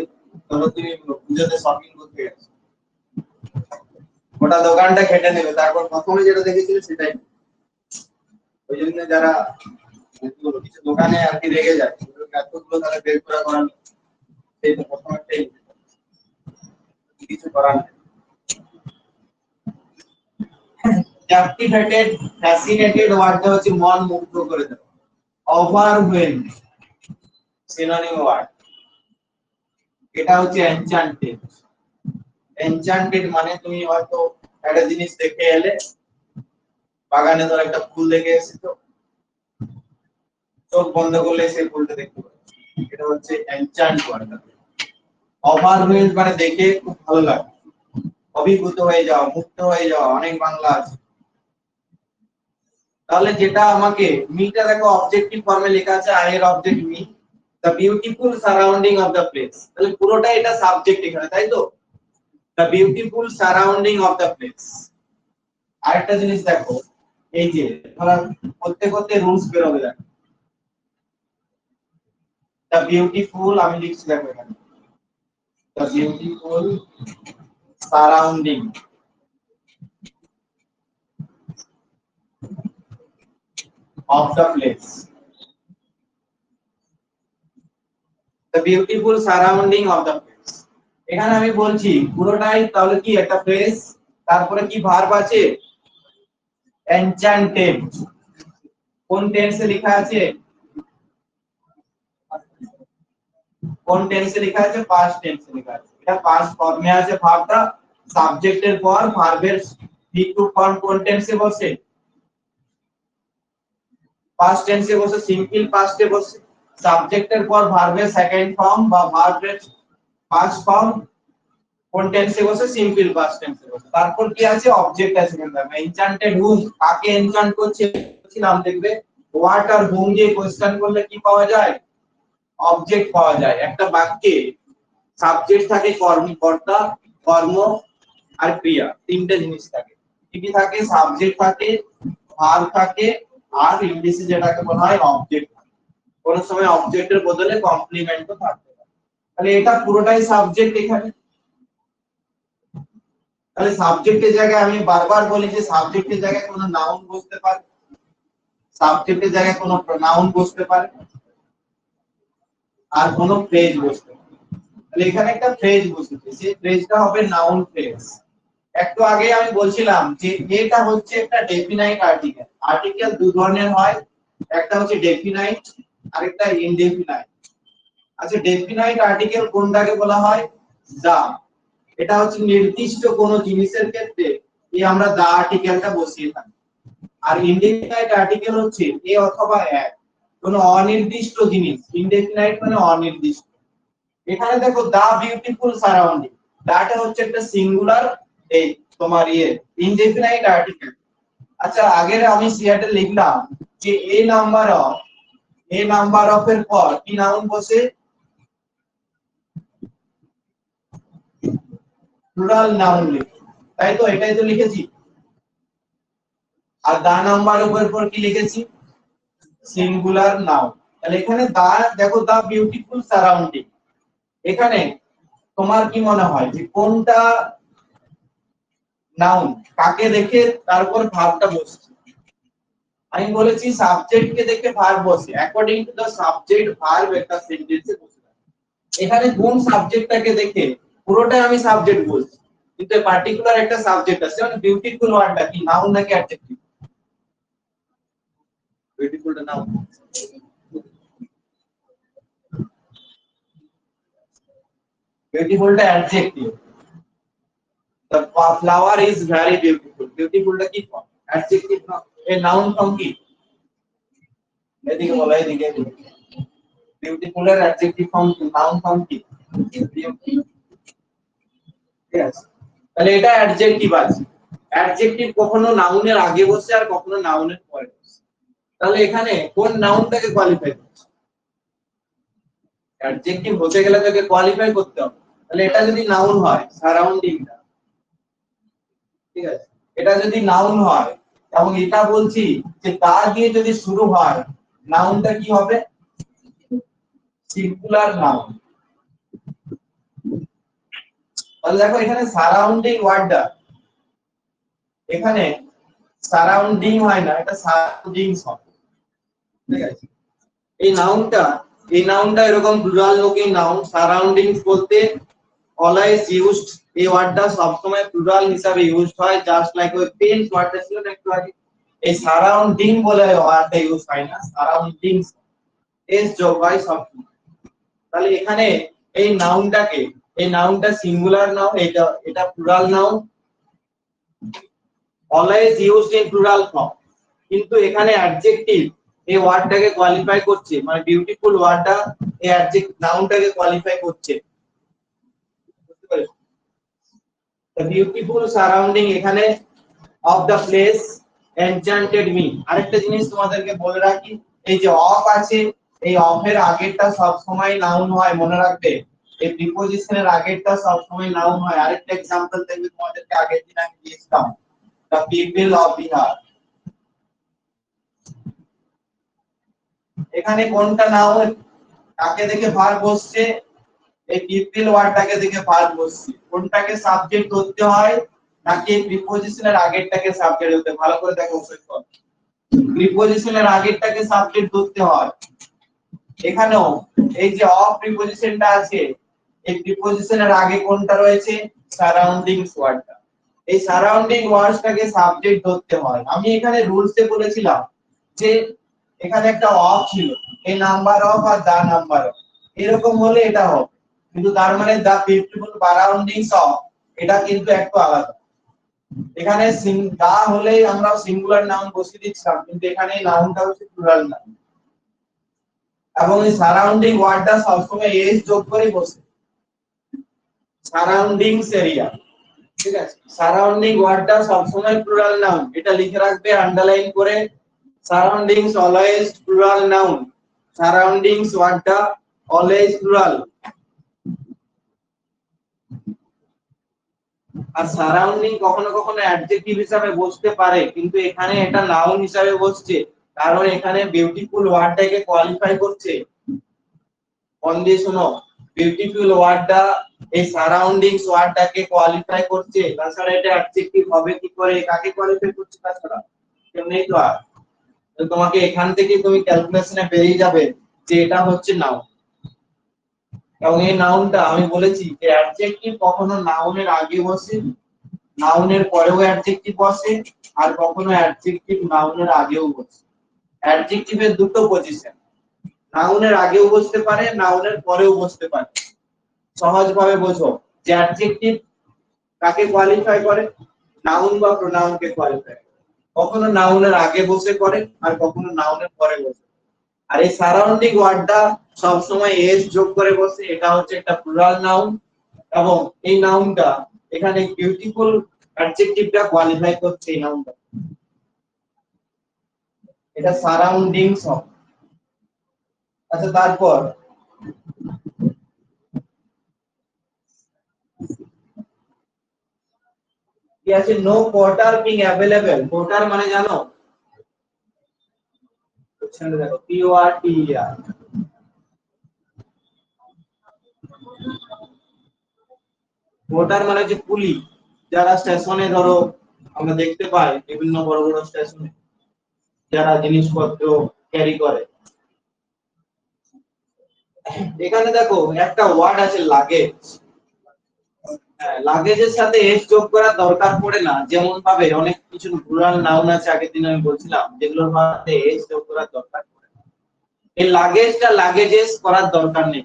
ধরো তুমি পুজোতে শপিং করতে গেছো ওটা দোকানটা খেটে নেবে তারপর প্রথমে যেটা দেখেছিলে সেটাই ওই জন্য যারা কিছু দোকানে আর কি রেগে যায় এতগুলো তারা বের করা করার সেই তো প্রথমেরটাই কিছু করার নেই ক্যাপটিভেটেড ফ্যাসিনেটেড ওয়ার্ডটা হচ্ছে মন মুগ্ধ করে দেয় ওভারওয়েলড সিনোনিম ওয়ার্ড এটা হচ্ছে এনচান্টেড এনচান্টেড মানে তুমি হয়তো একটা জিনিস দেখে এলে বাগানে ধর একটা ফুল দেখে এসেছো চোখ বন্ধ করলে সেই ফুলটা দেখতে পাবে এটা হচ্ছে এনচান্ট ওয়ার্ড ওভারওয়েলড মানে দেখে খুব ভালো লাগে অভিভূত হয়ে যাওয়া মুগ্ধ হয়ে যাওয়া অনেক বাংলা আছে তাহলে যেটা আমাকে মিটা দেখো অবজেক্টিভ ফর্মে লেখা আছে আই এর object me the beautiful surrounding of the place তাহলে পুরোটা এটা সাবজেক্ট এখানে তাই তো the beautiful surrounding of the place আরেকটা জিনিস দেখো এই যে ধরো প্রত্যেকতে রুলস বের হবে দেখো দ্য বিউটিফুল আমি লিখছি দেখো এখানে the beautiful surrounding of the place the beautiful surrounding of the place এখানে আমি বলছি পুরোটাই তাহলে কি একটা প্লেস তারপরে কি ভার্ব আছে enchanted কোন টেন্সে লেখা আছে কোন টেন্সে লেখা আছে পাস্ট টেন্সে লেখা আছে এটা পাস্ট ফর্মে আছে ভার্বটা সাবজেক্টের পর ভার্বের ভি টু ফর্ম কোন টেন্সে বসে পাস্ট টেন্সে বসে সিম্পল পাস্টে বসে সাবজেক্টের পর ভার্বের সেকেন্ড ফর্ম বা ভার্বের পাস্ট ফর্ম কোন টেন্সে বসে সিম্পল পাস্ট টেন্সে বসে তারপর কি আছে অবজেক্ট আছে কিন্তু এনচান্টেড হুম কাকে এনচান্ট করছে বলছিলাম দেখবে হোয়াট আর হুম দিয়ে কোশ্চেন করলে কি পাওয়া যায় অবজেক্ট পাওয়া যায় একটা বাক্যে সাবজেক্ট থাকে কর্মকর্তা কর্ম আর ক্রিয়া তিনটে জিনিস থাকে কি কি থাকে সাবজেক্ট থাকে ভার্ব থাকে আর ইংলিশে যেটাকে বলা হয় অবজেক্ট কোন সময় অবজেক্টের বদলে কমপ্লিমেন্টও থাকতে পারে তাহলে এটা পুরোটাই সাবজেক্ট এখানে তাহলে সাবজেক্টের জায়গায় আমি বারবার বলি যে সাবজেক্টের জায়গায় কোনো নাউন বসতে পারে, সাবজেক্টের জায়গায় কোনো প্রোনাউন বসতে পারে, আর কোনো ফ্রেজ বসতে পারে। তাহলে এখানে একটা ফ্রেজ বসেছে, সেই ফ্রেজটা হবে নাউন ফ্রেজ। একটু আগে আমি বলছিলাম যে এটা হচ্ছে একটা ডেফিনাইট আর্টিকেল। আর্টিকেল দুই ধরনের হয়, একটা হচ্ছে ডেফিনাইট আর একটা ইনডেফিনাইট। আচ্ছা, ডেফিনাইট আর্টিকেল কোনটাকে বলা হয়? দা। এটা হচ্ছে নির্দিষ্ট কোনো জিনিসের ক্ষেত্রে এই আমরা দা আর্টিকেলটা বসিয়ে থাকি। আর ইনডেফিনাইট আর্টিকেল হচ্ছে এ অথবা এক, কোনো অনির্দিষ্ট জিনিস। ইনডেফিনাইট মানে অনির্দিষ্ট। এখানে দেখো দা বিউটিফুল সারাউন্ডিং, দাটা হচ্ছে একটা সিঙ্গুলার এই তোমার ইনডেফিনাইট আর্টিকেল। আচ্ছা, আগের আমি সিয়াতে লিখলাম যে এ নাম্বার অফ এর পর কি নাউন বসে? প্লুরাল নাউন লিখি, তাই তো? এটাই তো লিখেছি। আর দা নাম্বার অফ এর পর কি লিখেছি? Singular noun. তাহলে এখানে দা, দেখো দা বিউটিফুল সারাউন্ডিং, এখানে তোমার কি মনে হয় যে কোনটা নাউন? কাকে দেখে তারপর ভার্বটা বসছে? আমি বলেছি সাবজেক্টকে দেখে ভার্ব বসে, according to the subject verb একটা সেন্টেন্সে বসে। এখানে কোন সাবজেক্টটাকে দেখে? পুরোটাই আমি সাবজেক্ট বলছি, কিন্তু পার্টিকুলার একটা সাবজেক্ট আছে। মানে বিউটিফুল ওয়ার্ডটা কি নাউন নাকি অ্যাডজেক্টিভ? বিউটিফুলটা নাউন, বিউটিফুলটা adjective. The flower is very beautiful, বিউটিফুলটা কি ফর্ম? অ্যাডজেক্টিভ না? এই নাউন ফর্ম কি? এদিকে বলা, এদিকে বিউটিফুল এর অ্যাডজেক্টিভ ফর্ম কি? নাউন ফর্ম কি? ঠিক আছে, তাহলে এটা অ্যাডজেক্টিভ আছে। অ্যাডজেক্টিভ কখনো নাউনের আগে বসে আর কখনো নাউনের পরে বসে। তাহলে এখানে কোন নাউনটাকে কোয়ালিফাই করছে? অ্যাডজেক্টিভ হতে গেলে তাকে কোয়ালিফাই করতে হবে। তাহলে এটা যদি নাউন হয়, সারাউন্ডিংটা, ঠিক আছে, এটা যদি নাউন হয় এবং এটা বলছি যে তা দিয়ে যদি শুরু হয়, নাউনটা কি হবে? Singular noun. তাহলে দেখো এখানে সারাউন্ডিং ওয়ার্ডটা, এখানে সারাউন্ডিং হয় না, এটা সারাউন্ডিংস হবে। ঠিক আছে, এই নাউনটা এরকম প্লুরাল লুকিং নাউন। সারাউন্ডিংস বলতে অলওয়েজ ইউজড, এই ওয়ার্ডটা সবসময় প্লুরাল হিসাবে ইউজড হয়। জাস্ট লাইক ওই পেন্স ওয়ার্ডটা ছিল না একটু আগে, এই সারাউন্ডিং বলে ওয়ার্ডটা ইউজ হয় না, সারাউন্ডিংস এস যোগ হয় সব। তাহলে এখানে এই নাউনটা সিঙ্গুলার নাউন, এটা plural noun, always used in plural form. কিন্তু এখানে অ্যাডজেক্টিভ এই ওয়ার্ডটাকে কোয়ালিফাই করছে, মানে বিউটিফুল ওয়ার্ডটা এই অ্যাডজেক্টিভ নাউনটাকে কোয়ালিফাই করছে। বুঝতে পেরেছো? দ্য বিউটিফুল সারাউন্ডিং এখানে of the place enchanted me. আরেকটা জিনিস তোমাদেরকে বলে রাখি, এই যে অফ আছে, এই অফের আগেরটা সব সময় নাউন হয়, মনে রাখবে। এই প্রিপজিশনের আগেরটা সব সময় নাউন হয়। আরেকটা एग्जांपल দেখবে তোমাদেরকে আগের দিন আমি দিয়েছিলাম, দ্য পিপল অফ বিহার। এখানে কোনটা নাউন? কাকে দেখে ভার্ব বসছে? এই পিপল ওয়ার্ডটাকে দেখে ভার্ব বসছে। কোনটাকে সাবজেক্ট ধরতে হয় নাকি প্রিপজিশনের আগেরটাকে সাবজেক্ট ধরতে? ভালো করে দেখো সৈকত, প্রিপজিশনের আগেরটাকে সাবজেক্ট ধরতে হয়। এখানেও এই যে অফ প্রিপজিশনটা আছে, এই প্রিপজিশনের আগে কোনটা রয়েছে? সারাউন্ডিংস ওয়ার্ডটা। এই সারাউন্ডিং ওয়ার্ডটাকে সাবজেক্ট ধরতে হয়। আমি এখানে রুলসে বলেছিলাম যে এখানে একটা অফ ছিল, এই নাম্বার অফ আর দা নাম্বার অফ, এরকম হলে এটা হবে। কিন্তু তার মানে দা বিউটিফুল সারাউন্ডিংস অফ, এটা কিন্তু একটু আলাদা। এখানে দা হলে আমরা সিঙ্গুলার নাউন বসিয়ে দিচ্ছিলাম, কিন্তু এখানে নাউনটা হচ্ছে প্লুরাল নাউন। এবং এই সারাউন্ডিং ওয়ার্ডটা সবসময় এস যোগ করে বসে, সারাউন্ডিংস এরিয়া। ঠিক আছে, সারাউন্ডিং ওয়ার্ডটা সবসময় প্লুরাল নাউন, এটা লিখে রাখবে আন্ডারলাইন করে। Surroundings always plural noun, surroundings ওয়ার্ডটা অলওয়েজ প্লুরাল। আর সারাউন্ডিং কখনো কখনো অ্যাডজেক্টিভ হিসাবে বসতে পারে, কিন্তু এখানে এটা নাউন হিসাবে বসছে, কারণ এখানে বিউটিফুল ওয়ার্ডটাকে কোয়ালিফাই করছে। কোন দিয়ে শোনো, বিউটিফুল ওয়ার্ডটা এই সারাউন্ডিংস ওয়ার্ডটাকে কোয়ালিফাই করছে, তাছাড়া এটা অ্যাডজেক্টিভ হবে কি করে, কাকে কোয়ালিফাই করছে তাছাড়া কেউ নেই তো। আর তো তোমাকে এখান থেকে তুমি ক্যালকুলেশনে বেরিয়ে যাবে যে এটা হচ্ছে নাউন। এবং এই নাউনটা আমি বলেছি যে অ্যাডজেক্টিভ কখনো নাউনের আগে বসে, নাউনের পরেও অ্যাডজেক্টিভ বসে, আর কখনো অ্যাডজেক্টিভ নাউনের আগেও বসে। অ্যাডজেক্টিভের দুটো পজিশন, নাউনের আগেও বসতে পারে, নাউনের পরেও বসতে পারে। সহজভাবে বোঝো যে অ্যাডজেক্টিভ কাকে কোয়ালিফাই করে, নাউন বা প্রোনাউনকে কোয়ালিফাই করে। কখনো নাউনের আগে বসে করে আর কখনো নাউনের পরে বসে। আর এই সারাউন্ডিং ওয়ার্ডটা সব সময় এস যোগ করে বসে, এটা হচ্ছে একটা প্লুরাল নাউন। এবং এই নাউনটা এখানে বিউটিফুল অ্যাডজেক্টিভটা কোয়ালিফাই করছে এই নাউনটা, এটা সারাউন্ডিংস হবে। আচ্ছা, তারপর কি আছে, no quarter being available. Quarter মানে জানো, দেখো PORTER, কোয়ার্টার মানে যে পুলি, যারা স্টেশনে ধরো আমরা দেখতে পাই বিভিন্ন বড় বড় স্টেশনে যারা জিনিসপত্র ক্যারি করে। এখানে দেখো একটা ওয়ার্ড আছে লাগেজ। লাগেজের সাথে এস যোগ করার দরকার পড়ে না, যেমন ভাবে অনেক কিছু প্লুরাল নাউন আছে আগের দিন আমি বলছিলাম যেগুলোর সাথে এস যোগ করার দরকার পড়ে না। এই লাগেজটা লাগেজেস করার দরকার নেই।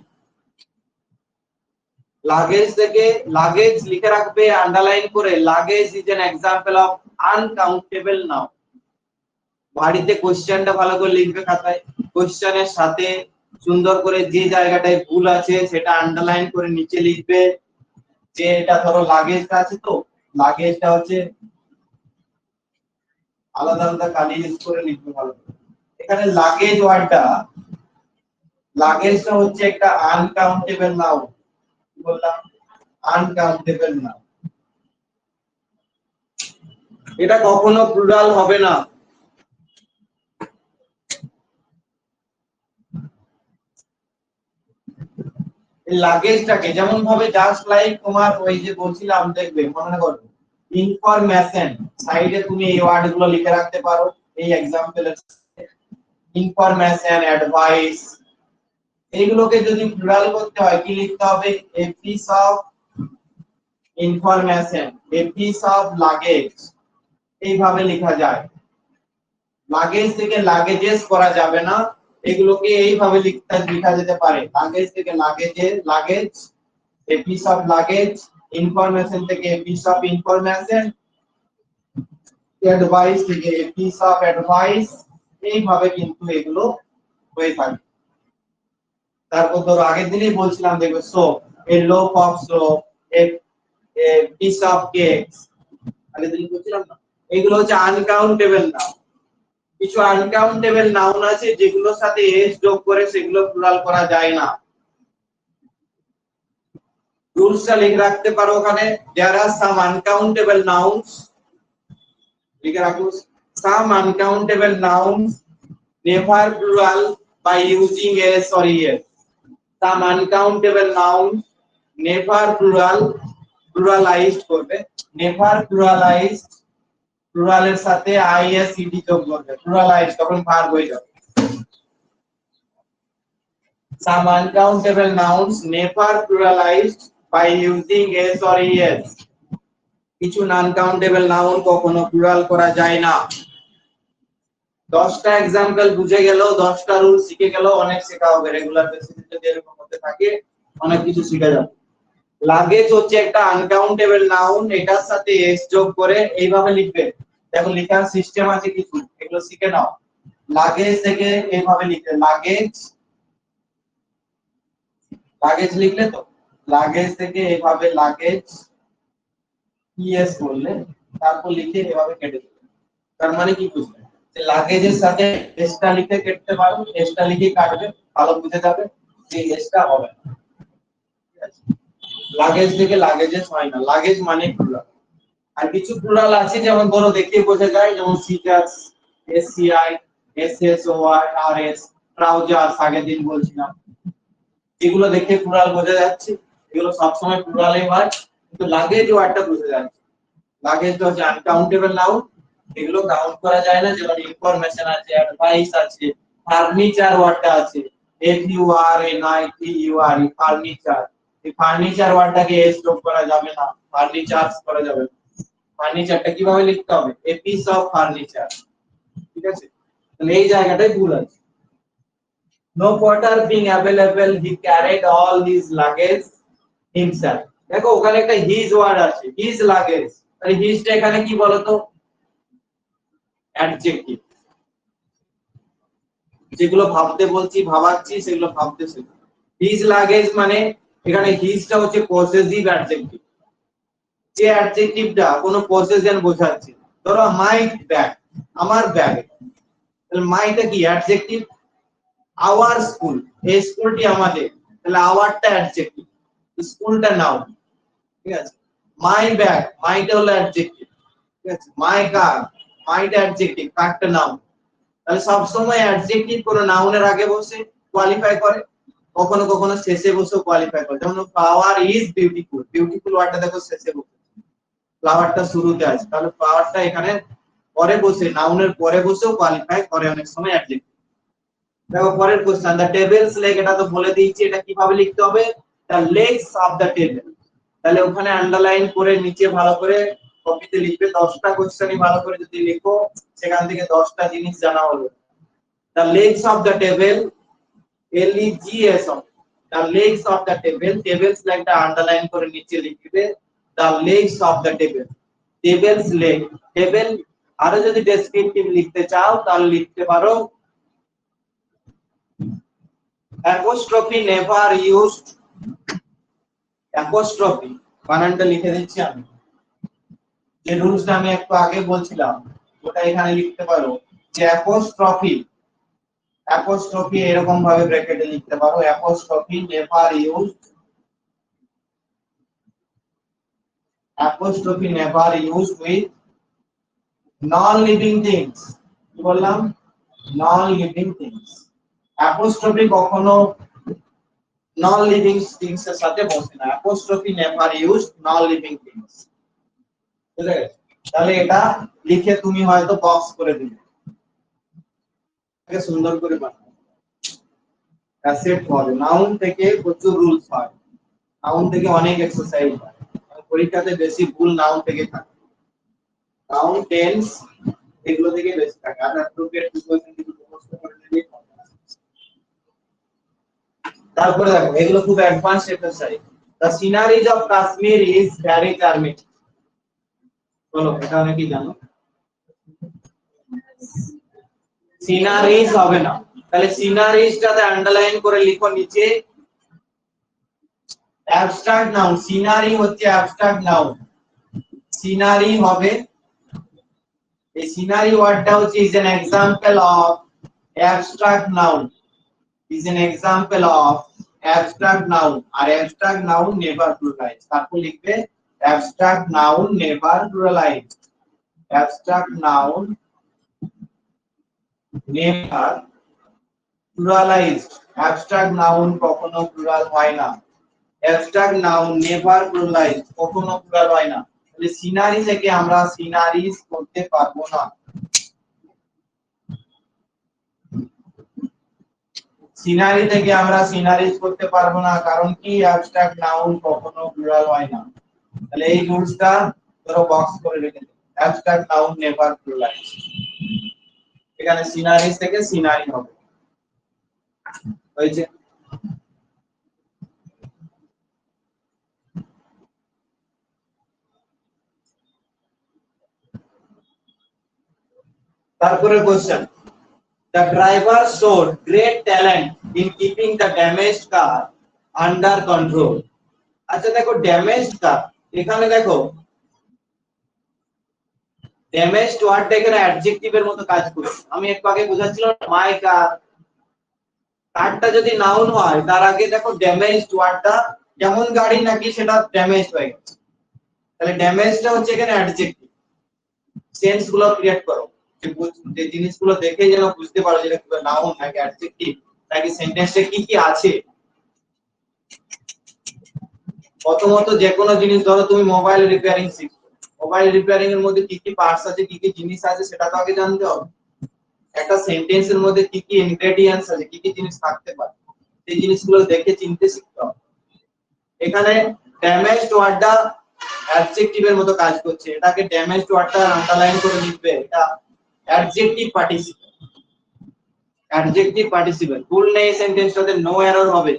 লাগেজ থেকে লাগেজ লিখে রাখবে আন্ডারলাইন করে, luggage is an example of uncountable noun. বাড়িতে কোশ্চেনটা ভালো করে লিখবে খাতায়, কোশ্চেনের সাথে সুন্দর করে যে জায়গাটায় ভুল আছে সেটা আন্ডারলাইন করে নিচে লিখবে যে এটা ধরো লাগেজটা আছে, তো লাগেজটা হচ্ছে আলাদা আলাদা কালি ইউজ করে লিখবে ভালো করে। এখানে লাগেজ ওয়ার্ডটা, লাগেজটা হচ্ছে একটা আনকাউন্টেবল নাউন। কি বললাম? Uncountable noun. এটা কখনো প্লুরাল হবে না। এই লাগেজটাকে যেমন ভাবে জাস্ট লাইক তোমার ওই যে বলছিলাম, দেখবে মনে করো ইনফরমেশন, সাইডে তুমি এই ওয়ার্ড গুলো লিখে রাখতে পারো। এই এক্সাম্পল ইনফরমেশন, অ্যাডভাইস, এইগুলোকে যদি প্লুরাল করতে হয় কি লিখতে হবে? এ piece of information, A piece of luggage, এইভাবে লেখা যায়। লাগেজ থেকে লাগেজেস করা যাবে না, এগুলোকে এইভাবে লেখা যেতে পারে। লাগেজ থেকে লাগেজে luggage, a piece of luggage, information থেকে a piece of information, advice থেকে এ পিস অফ অ্যাডভাইস, এইভাবে কিন্তু এগুলো হয়ে থাকে। তারপর ধরো আগের দিনই বলছিলাম, দেখবে so, a loaf of so, a piece of cake, আগের দিন বলছিলাম না, এগুলো হচ্ছে আনকাউন্টেবল নাউন। কিছু আনকাউন্টেবল নাউন আছে যেগুলোর সাথে এস যোগ করে সেগুলো প্লুরাল করা যায় না। রুলসটা লিখে রাখতে পারো ওখানে, দেয়ার আর সাম আনকাউন্টেবল নাউনস, লিখে রাখো, some uncountable nouns never plural by using S or ES. Some uncountable nouns never plural, pluralized করবে, নেভার প্লুরালাইজড, প্লুরালের সাথে আইএস ইডি যোগ করবে, প্লুরালাইজড তখন ভার্ব হয়ে যাবে। Some uncountable nouns never pluralized by using s or es. কিছু non-countable noun কখনো plural করা যায় না। 10টা एग्जांपल বুঝে গেল, 10টা রুল শিখে গেল, অনেক শেখা হবে। রেগুলার বেসিসে যদি এরকম হতে থাকে অনেক কিছু শিখে যাবে। লাগেজ হচ্ছে একটা আনকাউন্টেবল নাউন, এটার সাথে এস যোগ করে এইভাবে লিখবে। দেখো লেখার সিস্টেম আছে কিছু, এগুলো শিখে নাও। লাগেজ থেকে এইভাবে লিখবে, লাগেজ, লাগেজ লিখলে তো লাগেজ থেকে এভাবে লাগেজ ইএস বললে, তারপর লিখে এভাবে কেটে দেবে। তার মানে কি বুঝলে যে লাগেজের সাথে এসটা লিখে কেটে পারো, এসটা লিখে কাটবে, ভালো বুঝে যাবে যে এসটা হবে না। ঠিক আছে, লাগেজ থেকে লাগেজেস হয় না, লাগেজ মানে প্লুরাল। আর কিছু প্লুরাল আছে যেমন বড় দেখে বোঝা যায়, যেমন সিজার্স, এসসিআই, এসএসওআই, আরএস, ট্রাউজার্স আগের দিন বলছিলাম। যেগুলো দেখে প্লুরাল বোঝা যাচ্ছে এগুলো সবসময় প্লুরালে হয়, কিন্তু লাগেজ ওয়ার্ডটা বোঝা যাচ্ছে। লাগেজটা হচ্ছে আনকাউন্টেবল নাউন, এগুলো কাউন্ট করা যায় না। যেমন ইনফরমেশন আছে, অ্যাডভাইস আছে, ফার্নিচার ওয়ার্ডটা আছে, F U R N I T U R furniture. এই ফার্নিচার ওয়ার্ডটাকে এস যোগ করা যাবে না, ফার্নিচারস করা যাবে না। ফার্নিচারটা কিভাবে লিখতে হবে? এ পিস অফ ফার্নিচার। ঠিক আছে, তাহলে এই জায়গাটায় ভুল আছে। No porter being available, he carried all his luggage himself. দেখো ওখানে একটা his ওয়ার্ড আছে, his luggage, তাহলে his টা এখানে কি বলতো? অ্যাডজেক্টিভ। যেগুলো ভাবতে বলছি ভাবাচ্ছি সেগুলো ভাবতে শেখো। his luggage মানে এখানে his টা হচ্ছে পসেসিভ অ্যাডজেক্টিভ। যে অ্যাডজেক্টিভটা কোনো পসেশন বোঝাচ্ছে, ধরো মাই ব্যাগ, আমার ব্যাগ, তাহলে মাইটা কি অ্যাডজেক্টিভ। আওয়ার স্কুল, এই স্কুলটি আমাদের, তাহলে আওয়ারটা অ্যাডজেক্টিভ, স্কুলটা নাউন। ঠিক আছে, মাই ব্যাগ, মাইটা হলো অ্যাডজেক্টিভ। ঠিক আছে, মাই কার, মাইটা অ্যাডজেক্টিভ, কারটা নাউন। তাহলে সব সময় অ্যাডজেক্টিভ কোন নাউনের আগে বসে কোয়ালিফাই করে, কখনো কখনো শেষে বসেও কোয়ালিফাই করে। যেমন ফ্লাওয়ার ইজ বিউটিফুল, বিউটিফুল ওয়ার্ডটা দেখো শেষে বসে, ফ্লাওয়ারটা শুরুতে আছে, তাহলে ফ্লাওয়ারটা এখানে পরে বসে, নাউনের পরে বসেও কোয়ালিফাই করে অনেক সময় অ্যাডজেক্টিভ। দেখো পরের কোশ্চেন, দা টেবিলস লেগ, এটা তো বলে দিয়েছি, এটা কিভাবে লিখতে হবে? দা লেগস অফ দা টেবিল। তাহলে ওখানে আন্ডারলাইন করে নিচে ভালো করে কপিতে লিখবে। 10টা কোশ্চেনই ভালো করে যদি লিখো সেখান থেকে 10টা জিনিস জানা হলো। The legs of the table, L E G S of, the legs of the table, tables লেগটা আন্ডারলাইন করে নিচে লিখবে। The legs of the table, tables leg, table. আরো যদি ডেসক্রিপটিভ লিখতে চাও তাহলে লিখতে পারো apostrophe never used, apostrophe বানানটা লিখে দিচ্ছি আমি, যে রুলসটা আমি একটু আগে বলছিলাম ওটা এখানে লিখতে পারো যে apostrophe, apostrophe এরকম ভাবে ব্র্যাকেটে লিখতে পারো, apostrophe never used, apostrophe never used with non living things। কি বললাম? non living things। apostrophe কখনো non living things এর সাথে বসে না, apostrophe never used non living things। বুঝলে গেছে? তাহলে এটা লিখে তুমি হয়তো বক্স করে দিবে, এটা সুন্দর করে বানাও। অ্যাসেট হবে, নাউন থেকে প্রচুর রুলস হয়, নাউন থেকে অনেক এক্সারসাইজ হয়, পরীক্ষাতে বেশি ভুল নাউন থেকে থাকে, নাউন টেন্স এগুলো থেকে বেশি থাকে। আর অ্যাপ্রোপ্রিয়েট প্রিপোজিশন কিছু মুখস্থ করে নিলে। তারপরে দেখো এগুলো খুব advance exercise. The sceneries of Kashmir is very charming. বলো এটা অনেকেই জানো। সিনারিজ হবে না, তাহলে সিনারিজটাতে আন্ডারলাইন করে লিখো নিচে অ্যাবস্ট্রাক্ট নাউন। সিনারি হচ্ছে অ্যাবস্ট্রাক্ট নাউন, সিনারি হবে। এই সিনারি ওয়ার্ডটা হচ্ছে is an example of abstract noun, is an example of abstract noun. আর অ্যাবস্ট্রাক্ট নাউন নেভার প্লুরালাইজ, তারপর লিখবে abstract noun never pluralize, abstract noun never pluralized. Abstract noun কখনো plural হয় না, অ্যাবস্ট্রাক্ট নাউন নেভার প্লুরালাইজড, কখনো plural হয় না। তাহলে সিনারি থেকে আমরা সিনারিজ করতে পারবো না, সিনারি থেকে আমরা সিনারিজ করতে পারবো না, কারণ কি অ্যাবস্ট্রাক্ট নাউন কখনো প্লুরাল হয় না। তাহলে এই রুলসটা ধরো বক্স করে রেখে দিই, অ্যাবস্ট্রাক্ট নাউন নেভার প্লুরালাইজড, এখানে সিনারিজ থেকে সিনারি হবে। হয়েছে? তারপরে question, the driver showed great talent in keeping the damaged car under control। আচ্ছা দেখো ড্যামেজড কার, এখানে দেখো ড্যামেজড ওয়ার্ডটা এখানে অ্যাডজেক্টিভের মতো কাজ করছে। আমি একটু আগে বোঝাচ্ছিলাম মাই কার, কারটা যদি নাউন হয় তার আগে দেখো ড্যামেজড ওয়ার্ডটা, যেমন গাড়ি নাকি সেটা ড্যামেজড হয়ে গেছে, তাহলে ড্যামেজটা হচ্ছে এখানে অ্যাডজেক্টিভ। সেন্স গুলো ক্রিয়েট করো, যে জিনিসগুলো দেখে যেন বুঝতে পারো যেটা নাউন নাকি অ্যাডজেক্টিভ নাকি সেন্টেন্সে কি কি আছে। প্রথমত যে কোনো জিনিস, ধরো তুমি মোবাইল রিপেয়ারিং শিখছো, মোবাইল রিপেয়ারিং এর মধ্যে কি কি পার্টস আছে, কি কি জিনিস আছে সেটা তো আগে জানতে হবে। একটা সেন্টেন্সের মধ্যে কি কি ইনগ্রেডিয়েন্টস আছে, কি কি জিনিস থাকতে পারে, সেই জিনিসগুলো দেখে চিনতে শিখতে হবে। এখানে ড্যামেজড ওয়ার্ডটা অ্যাডজেক্টিভের মতো কাজ করছে, এটাকে ড্যামেজড ওয়ার্ডটা আন্ডারলাইন করে লিখবে, এটা অ্যাডজেক্টিভ পার্টিসিপল। অ্যাডজেক্টিভ পার্টিসিপল ফুল নেই সেন্টেন্সটাতে, নো এরর হবে,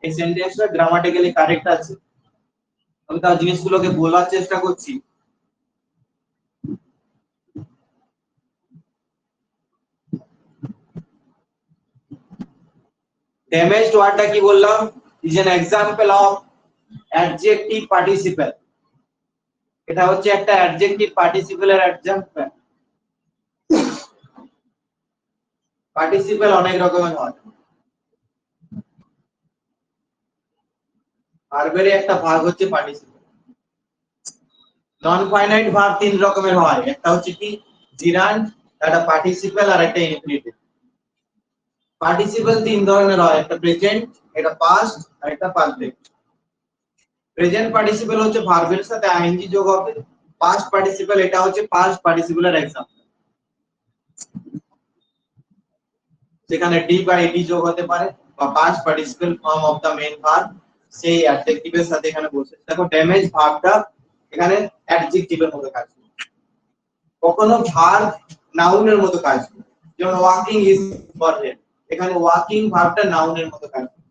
এই সেন্টেন্সটা গ্রামাটিক্যালি কারেক্ট আছে। আমি তার জিনিসগুলোকে বলার চেষ্টা করছি। ড্যামেজড ওয়ার্ডটা কি বললাম, is an example of adjective participle. এটা হচ্ছে একটা অ্যাডজেক্টিভ পার্টিসিপলের এক্সাম্পল। পার্টিসিপল অনেক রকমের হয়, ভার্বের একটা ভাগ হচ্ছে পার্টিসিপল। নন ফাইনাইট ভার্ব তিন রকমের হয়, একটা হচ্ছে কি জিরান্ড, একটা পার্টিসিপল আর একটা ইনফিনিটিভ। পার্টিসিপল তিন ধরনের হয়, একটা প্রেজেন্ট, একটা পাস্ট আর একটা পারফেক্ট। প্রেজেন্ট পার্টিসিপল হচ্ছে ভার্বের সাথে আইএনজি যোগ হবে। পাস্ট পার্টিসিপল এটা হচ্ছে পাস্ট পার্টিসিপলের এক্সাম্পল, সেখানে ডি বা এডি যোগ হতে পারে, বা past participle form of the main verb সেই অ্যাডজেক্টিভের সাথে এখানে বসে। দেখো ড্যামেজ ভার্বটা এখানে অ্যাডজেক্টিভের মতো কাজ করে, কখনো ভার্ব নাউনের মতো কাজ করে, যেমন ওয়াকিং ইজ ইম্পর্টেন্ট, এখানে ওয়াকিং ভার্বটা নাউনের মতো কাজ করে,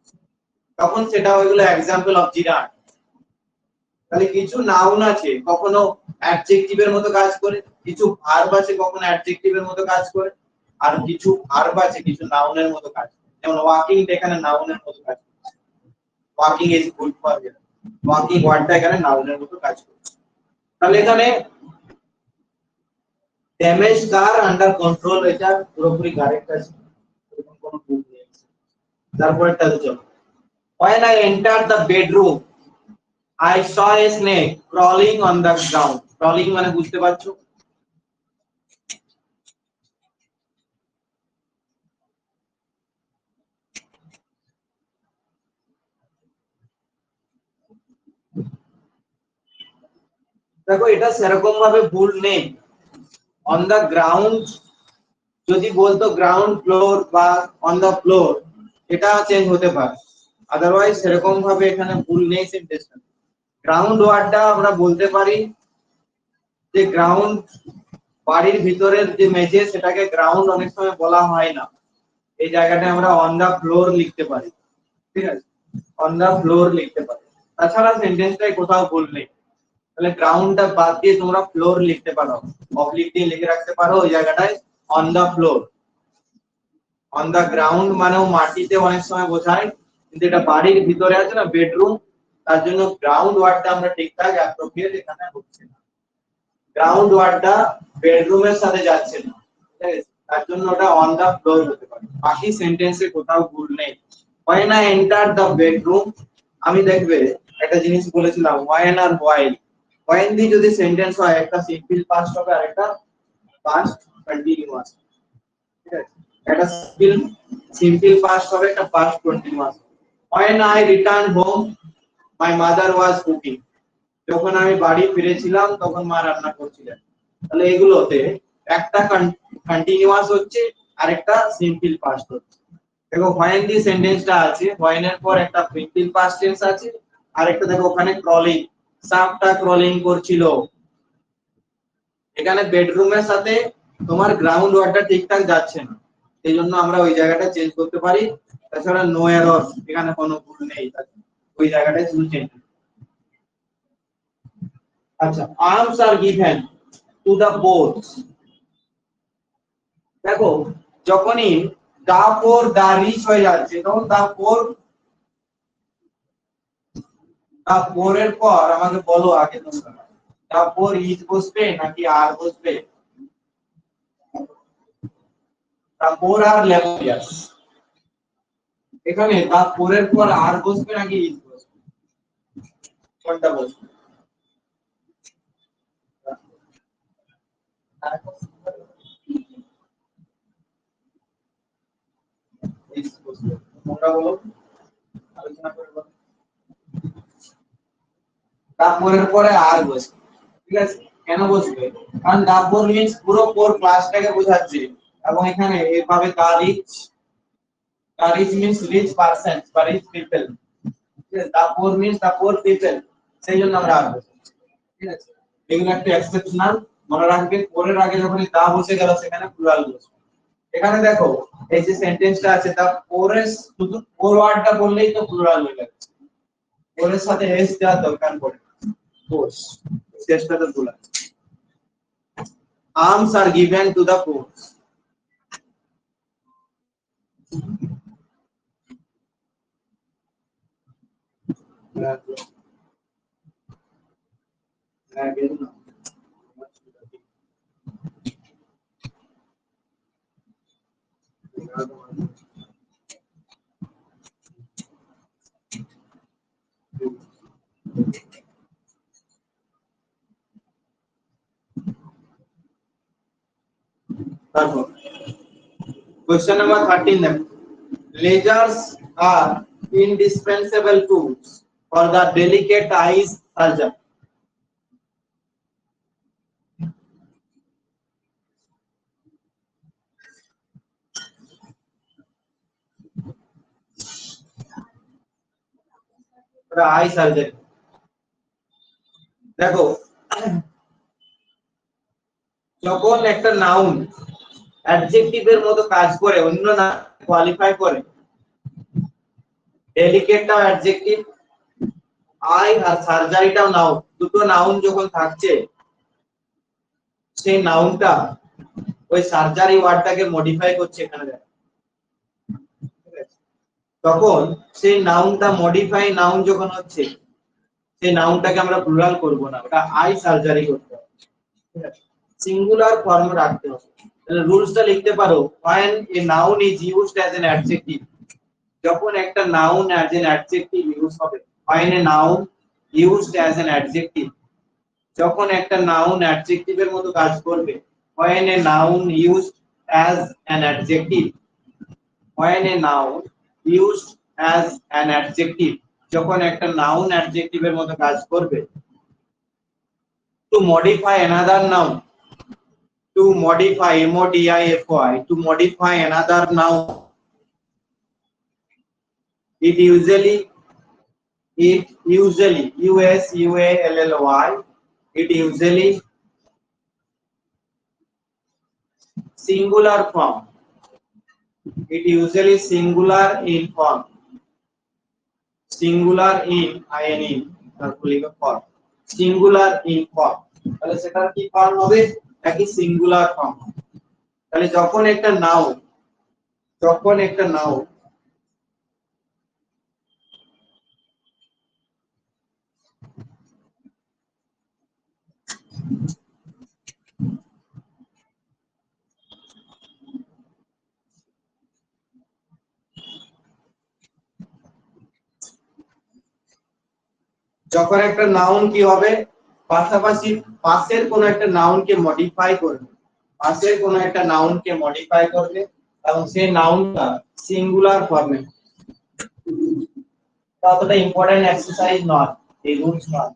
তখন সেটা হয়ে গেল এক্সাম্পল অফ জিরান্ড। তাহলে কিছু নাউন আছে কখনো অ্যাডজেক্টিভের মতো কাজ করে, কিছু ভার্ব আছে কখনো অ্যাডজেক্টিভের মতো কাজ করে, আর কিছু ভার্ব আছে কিছু নাউনের মতো কাজ করে। যেমন ওয়াকিং এখানে নাউনের মতো কাজ করে, walking is good for health, walking ওয়ার্ডটা এখানে নাউনের মতো কাজ করে। তাহলে এখানে ড্যামেজ কার আন্ডার কন্ট্রোল, এটা পুরোপুরি কারেক্ট আছে, এরকম কোনো ভুল নেই। তারপরটা চলো, when I entered the bedroom I saw a snake crawling on the ground. Crawling মানে বুঝতে পারছো, দেখো এটা সেরকম ভাবে ভুল নেই। অন দা গ্রাউন্ড যদি বলতো গ্রাউন্ড ফ্লোর বা অন দা ফ্লোর, এটা চেঞ্জ হতে পারে, আদারওয়াইজ সেরকম ভাবে এখানে ভুল নেই সেন্টেন্সটা। গ্রাউন্ড ওয়ার্ডটা আমরা বলতে পারি যে গ্রাউন্ড, বাড়ির ভিতরের যে মেঝে সেটাকে গ্রাউন্ড অনেক সময় বলা হয় না, এই জায়গাটা আমরা অন দা ফ্লোর লিখতে পারি, ঠিক আছে, অন দা ফ্লোর লিখতে পারি। তাছাড়া সেন্টেন্সটাই কোথাও ভুল নেই। তাহলে গ্রাউন্ডটা বাদ দিয়ে তোমরা ফ্লোর লিখতে পারো, অবলিক দিয়ে লিখে রাখতে পারো ওই জায়গাটায় on the floor. On the ground মানেও মাটিতে অনেক সময় বোঝায়, কিন্তু এটা বাড়ির ভিতরে আছে না বেডরুম, তার জন্য গ্রাউন্ড ওয়ার্ডটা আমরা ঠিকঠাক অ্যাপ্রোপ্রিয়েট এখানে হচ্ছে না, গ্রাউন্ড ওয়ার্ডটা বেডরুমের সাথে যাচ্ছে না, ঠিক আছে, তার জন্য ওটা অন দা ফ্লোর হতে পারে। বাকি সেন্টেন্সে কোথাও ভুল নেই। when I entered the bedroom, আমি দেখবে একটা জিনিস বলেছিলাম when আর while, when দিয়ে যদি সেন্টেন্স হয় একটা সিম্পল পাস্ট হবে আর একটা পাস্ট কন্টিনিউয়াস, ঠিক আছে, একটা সিম্পল পাস্ট হবে একটা past continuous. when I returned home my mother was cooking, যখন আমি বাড়ি ফিরেছিলাম তখন মা রান্না করছিলেন। তাহলে এগুলোতে একটা কন্টিনিউয়াস হচ্ছে আর একটা সিম্পল পাস্ট হচ্ছে। দেখো when দি সেন্টেন্সটা আছে, when এর পর একটা সিম্পল পাস্ট টেন্স আছে, আর একটা দেখো ওখানে ক্রলিং, সাপটা ক্রলিং করছিল। এখানে বেডরুমের সাথে তোমার গ্রাউন্ড ওয়ার্ডটা ঠিকঠাক যাচ্ছে না, এই জন্য আমরা ওই জায়গাটা চেঞ্জ করতে পারি। তাছাড়া নো এরর, এখানে কোনো ভুল নেই, ওই জায়গাটায় শুধু চেঞ্জ। আচ্ছা, arms are given to the forces. দেখো যখনই দা পোর দা রিচ হয়ে যাচ্ছে তখন দা পোর এর পর আমাকে বলো আগে তোমরা দা পোর ইজ বসবে নাকি আর বসবে? দা পোর আর লেমোরিয়াস, এখানে দা পোর এর পর আর বসবে নাকি ইজ বসবে, কোনটা বসবে? ইজ বসবে, তোমরা বলো, আলোচনা করে বলো। তারপরের পরে আর বসবে, ঠিক আছে? কেন বসবে? কারণ ডাব্বর মিন্স পুরো কোর ক্লাসটাকে বোঝাচ্ছে, এবং এখানে এভাবে the rich means rich persons বা rich people, ঠিক আছে? the poor means the poor people, সেই জন্য আমরা আর বসবো, ঠিক আছে? এগুলো একটা এক্সেপশনাল, মনে রাখবে পরের আগে যখন দা বসে গেল সেখানে প্লুরাল বসবে। এখানে দেখো এই যে সেন্টেন্সটা আছে দা পোরেস্ট, শুধু পোর ওয়ার্ডটা বললেই তো প্লুরাল হয়ে যাচ্ছে, পোরের সাথে এস দেওয়ার দরকার পড়ে না। পোর্স চেষ্টা তো ভুল আছে। Arms are given to the poor. Question number 13 then. Lasers are indispensable tools for the delicate eyes surgeon. I surgery দেখো, যখন একটা নাউন অ্যাডজেক্টিভের মতো কাজ করে, অন্য না কোয়ালিফাই করে, ডেলিকেটটাও অ্যাডজেক্টিভ, আই আর সার্জারিটাও নাউন, দুটো নাউন যখন থাকছে, সেই নাউনটা ওই সার্জারি ওয়ার্ডটাকে মডিফাই করছে এখানে দেখো, তখন সেই নাউনটা মডিফাই নাউন যখন হচ্ছে, সেই নাউনটাকে আমরা প্লুরাল করব না, ওটা আই সার্জারি করতে হবে, ঠিক আছে? সিঙ্গুলার ফর্ম রাখতে হবে। তাহলে রুলসটা লিখতে পারো, when a noun is used as an adjective, যখন একটা noun as an adjective use হবে, when a noun used as an adjective, যখন একটা নাউন অ্যাডজেক্টিভের মতো কাজ করবে, when a noun used as an adjective, when a noun used as an adjective, যখন একটা নাউন অ্যাডজেক্টিভের মতো কাজ করবে, to modify another noun, to modify modify, to modify another noun, it usually usally it usually singular form, it usually singular in form, singular in in তারপর লিখো form, singular in form, তাহলে সেটার কি form হবে? একই singular form. তাহলে যখন একটা নাউন কি হবে, পাশাপাশি পাশের কোন একটা নাউনকে মডিফাই করবে, পাশের কোন একটা নাউনকে মডিফাই করবে, এবং সেই নাউনটা সিঙ্গুলার ফর্মে, ততটা ইম্পর্টেন্ট এক্সারসাইজ নয়, এই রুলস নয়।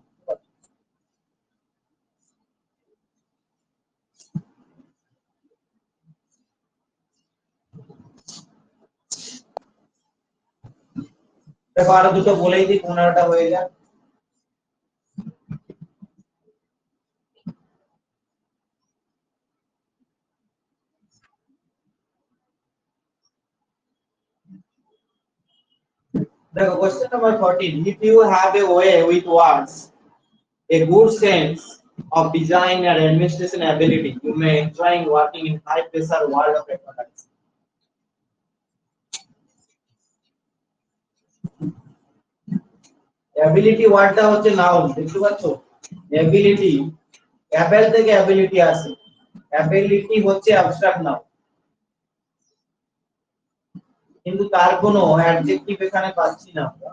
দেখো আরো দুটো বলেই দিই, 15টা হয়ে যায়। দেখো question number 14, if you have a way with words, a good sense of design and administration ability, you may enjoy working in high pressure world of economics. Ability ওয়ার্ডটা হচ্ছে নাউন, দেখতে পাচ্ছো? অ্যাবিলিটি, অ্যাপেল থেকে ability আসে, ability হচ্ছে abstract noun, কিন্তু তার কোনো অ্যাডজেক্টিভ এখানে পাচ্ছি না আমরা।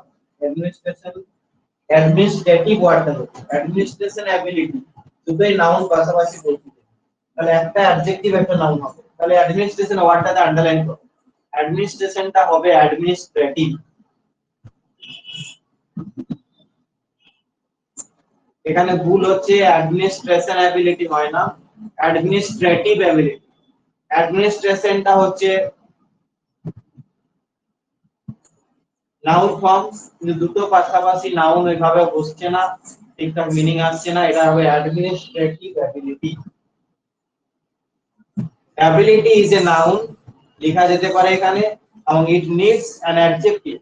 অ্যাডমিনিস্ট্রেটিভ ওয়ার্ডটা হচ্ছে অ্যাডমিনিস্ট্রেশন অ্যাবিলিটি, দুটোই নাউন পাশাপাশি বলছি, তাহলে একটা অ্যাডজেক্টিভ একটা নাউন হবে, তাহলে অ্যাডমিনিস্ট্রেশন ওয়ার্ডটাতে আন্ডারলাইন করো, অ্যাডমিনিস্ট্রেশনটা হবে অ্যাডমিনিস্ট্রেটিভ। এখানে ভুল হচ্ছে অ্যাডমিনিস্ট্রেশন অ্যাবিলিটি হয় না, অ্যাডমিনিস্ট্রেটিভ অ্যাবিলিটি। অ্যাডমিনিস্ট্রেশনটা হচ্ছে নাউন ফর্মস, কিন্তু দুটো পাশাপাশি নাউন ওইভাবে বসছে না, ঠিকঠাক মিনিং আসছে না, এটা হবে administrative ability. Ability is a noun, লেখা যেতে পারে এখানে, এবং it needs an adjective.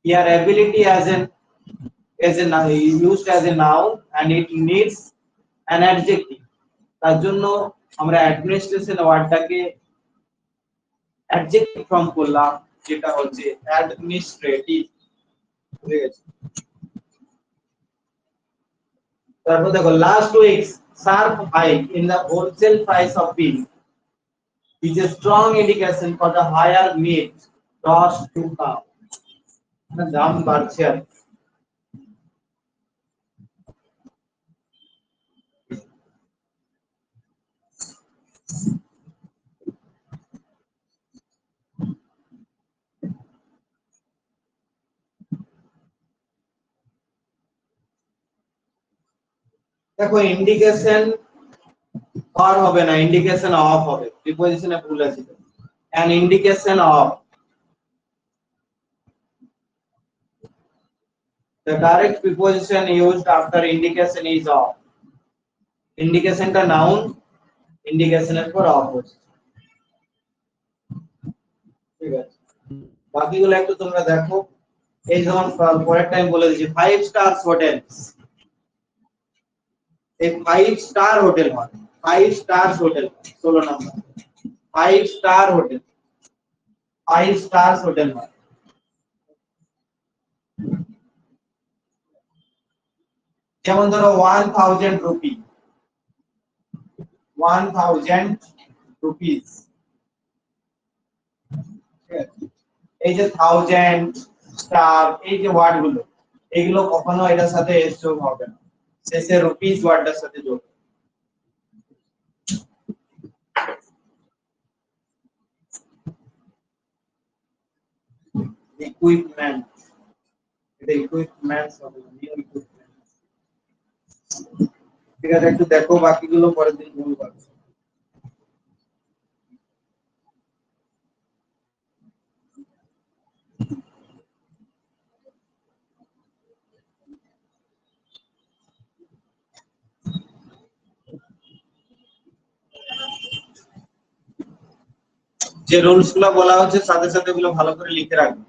Here ability as a used as a noun and it needs an adjective. তার জন্য আমরা অ্যাডমিনিস্ট্রেশন ওয়ার্ডটাকে অ্যাডজেক্টিভ ফর্ম করলাম, যেটা হচ্ছে অ্যাডমিনিস্ট্রেটিভ। ঠিক আছে, তারপর দেখো last weeks sharp hike in the wholesale price of beef is a strong indication for the higher meat cost to come. দাম বাড়ছে আর দেখো ইন্ডিকেশন অর হবে না, ইন্ডিকেশন অফ হবে, প্রিপজিশনে ভুল আছে। an indication of, the correct preposition used after indication is of. indication টা noun, indication এর পর of হচ্ছে। ঠিক আছে, বাকিগুলো একটু তোমরা দেখো। এই যেমন পরের টাইম বলে দিয়েছি 5 স্টারস হোটেল, এই 5 স্টার হোটেল মানে 5 স্টারস হোটেল 16 নম্বর 5 স্টার হোটেল, 5 স্টারস হোটেল মানে যেমন ধরো 1000 রুপি, 1000 রুপিস। এই যে 1000 স্টার, এই যে ওয়ার্ড গুলো, এগুলো কখনো এটার সাথে এস যোগ হবে না, শেষে রুপিস ওয়ার্ডটার সাথে যোগ। ইকুইপমেন্ট, এটা ইকুইপমেন্ট হবে, নিউ ইকুইপমেন্ট। ঠিক আছে, একটু দেখো বাকিগুলো পরের দিন ভুল পাচ্ছি। যে রুলস গুলো বলা হচ্ছে সাথে সাথে এগুলো ভালো করে লিখে রাখবে।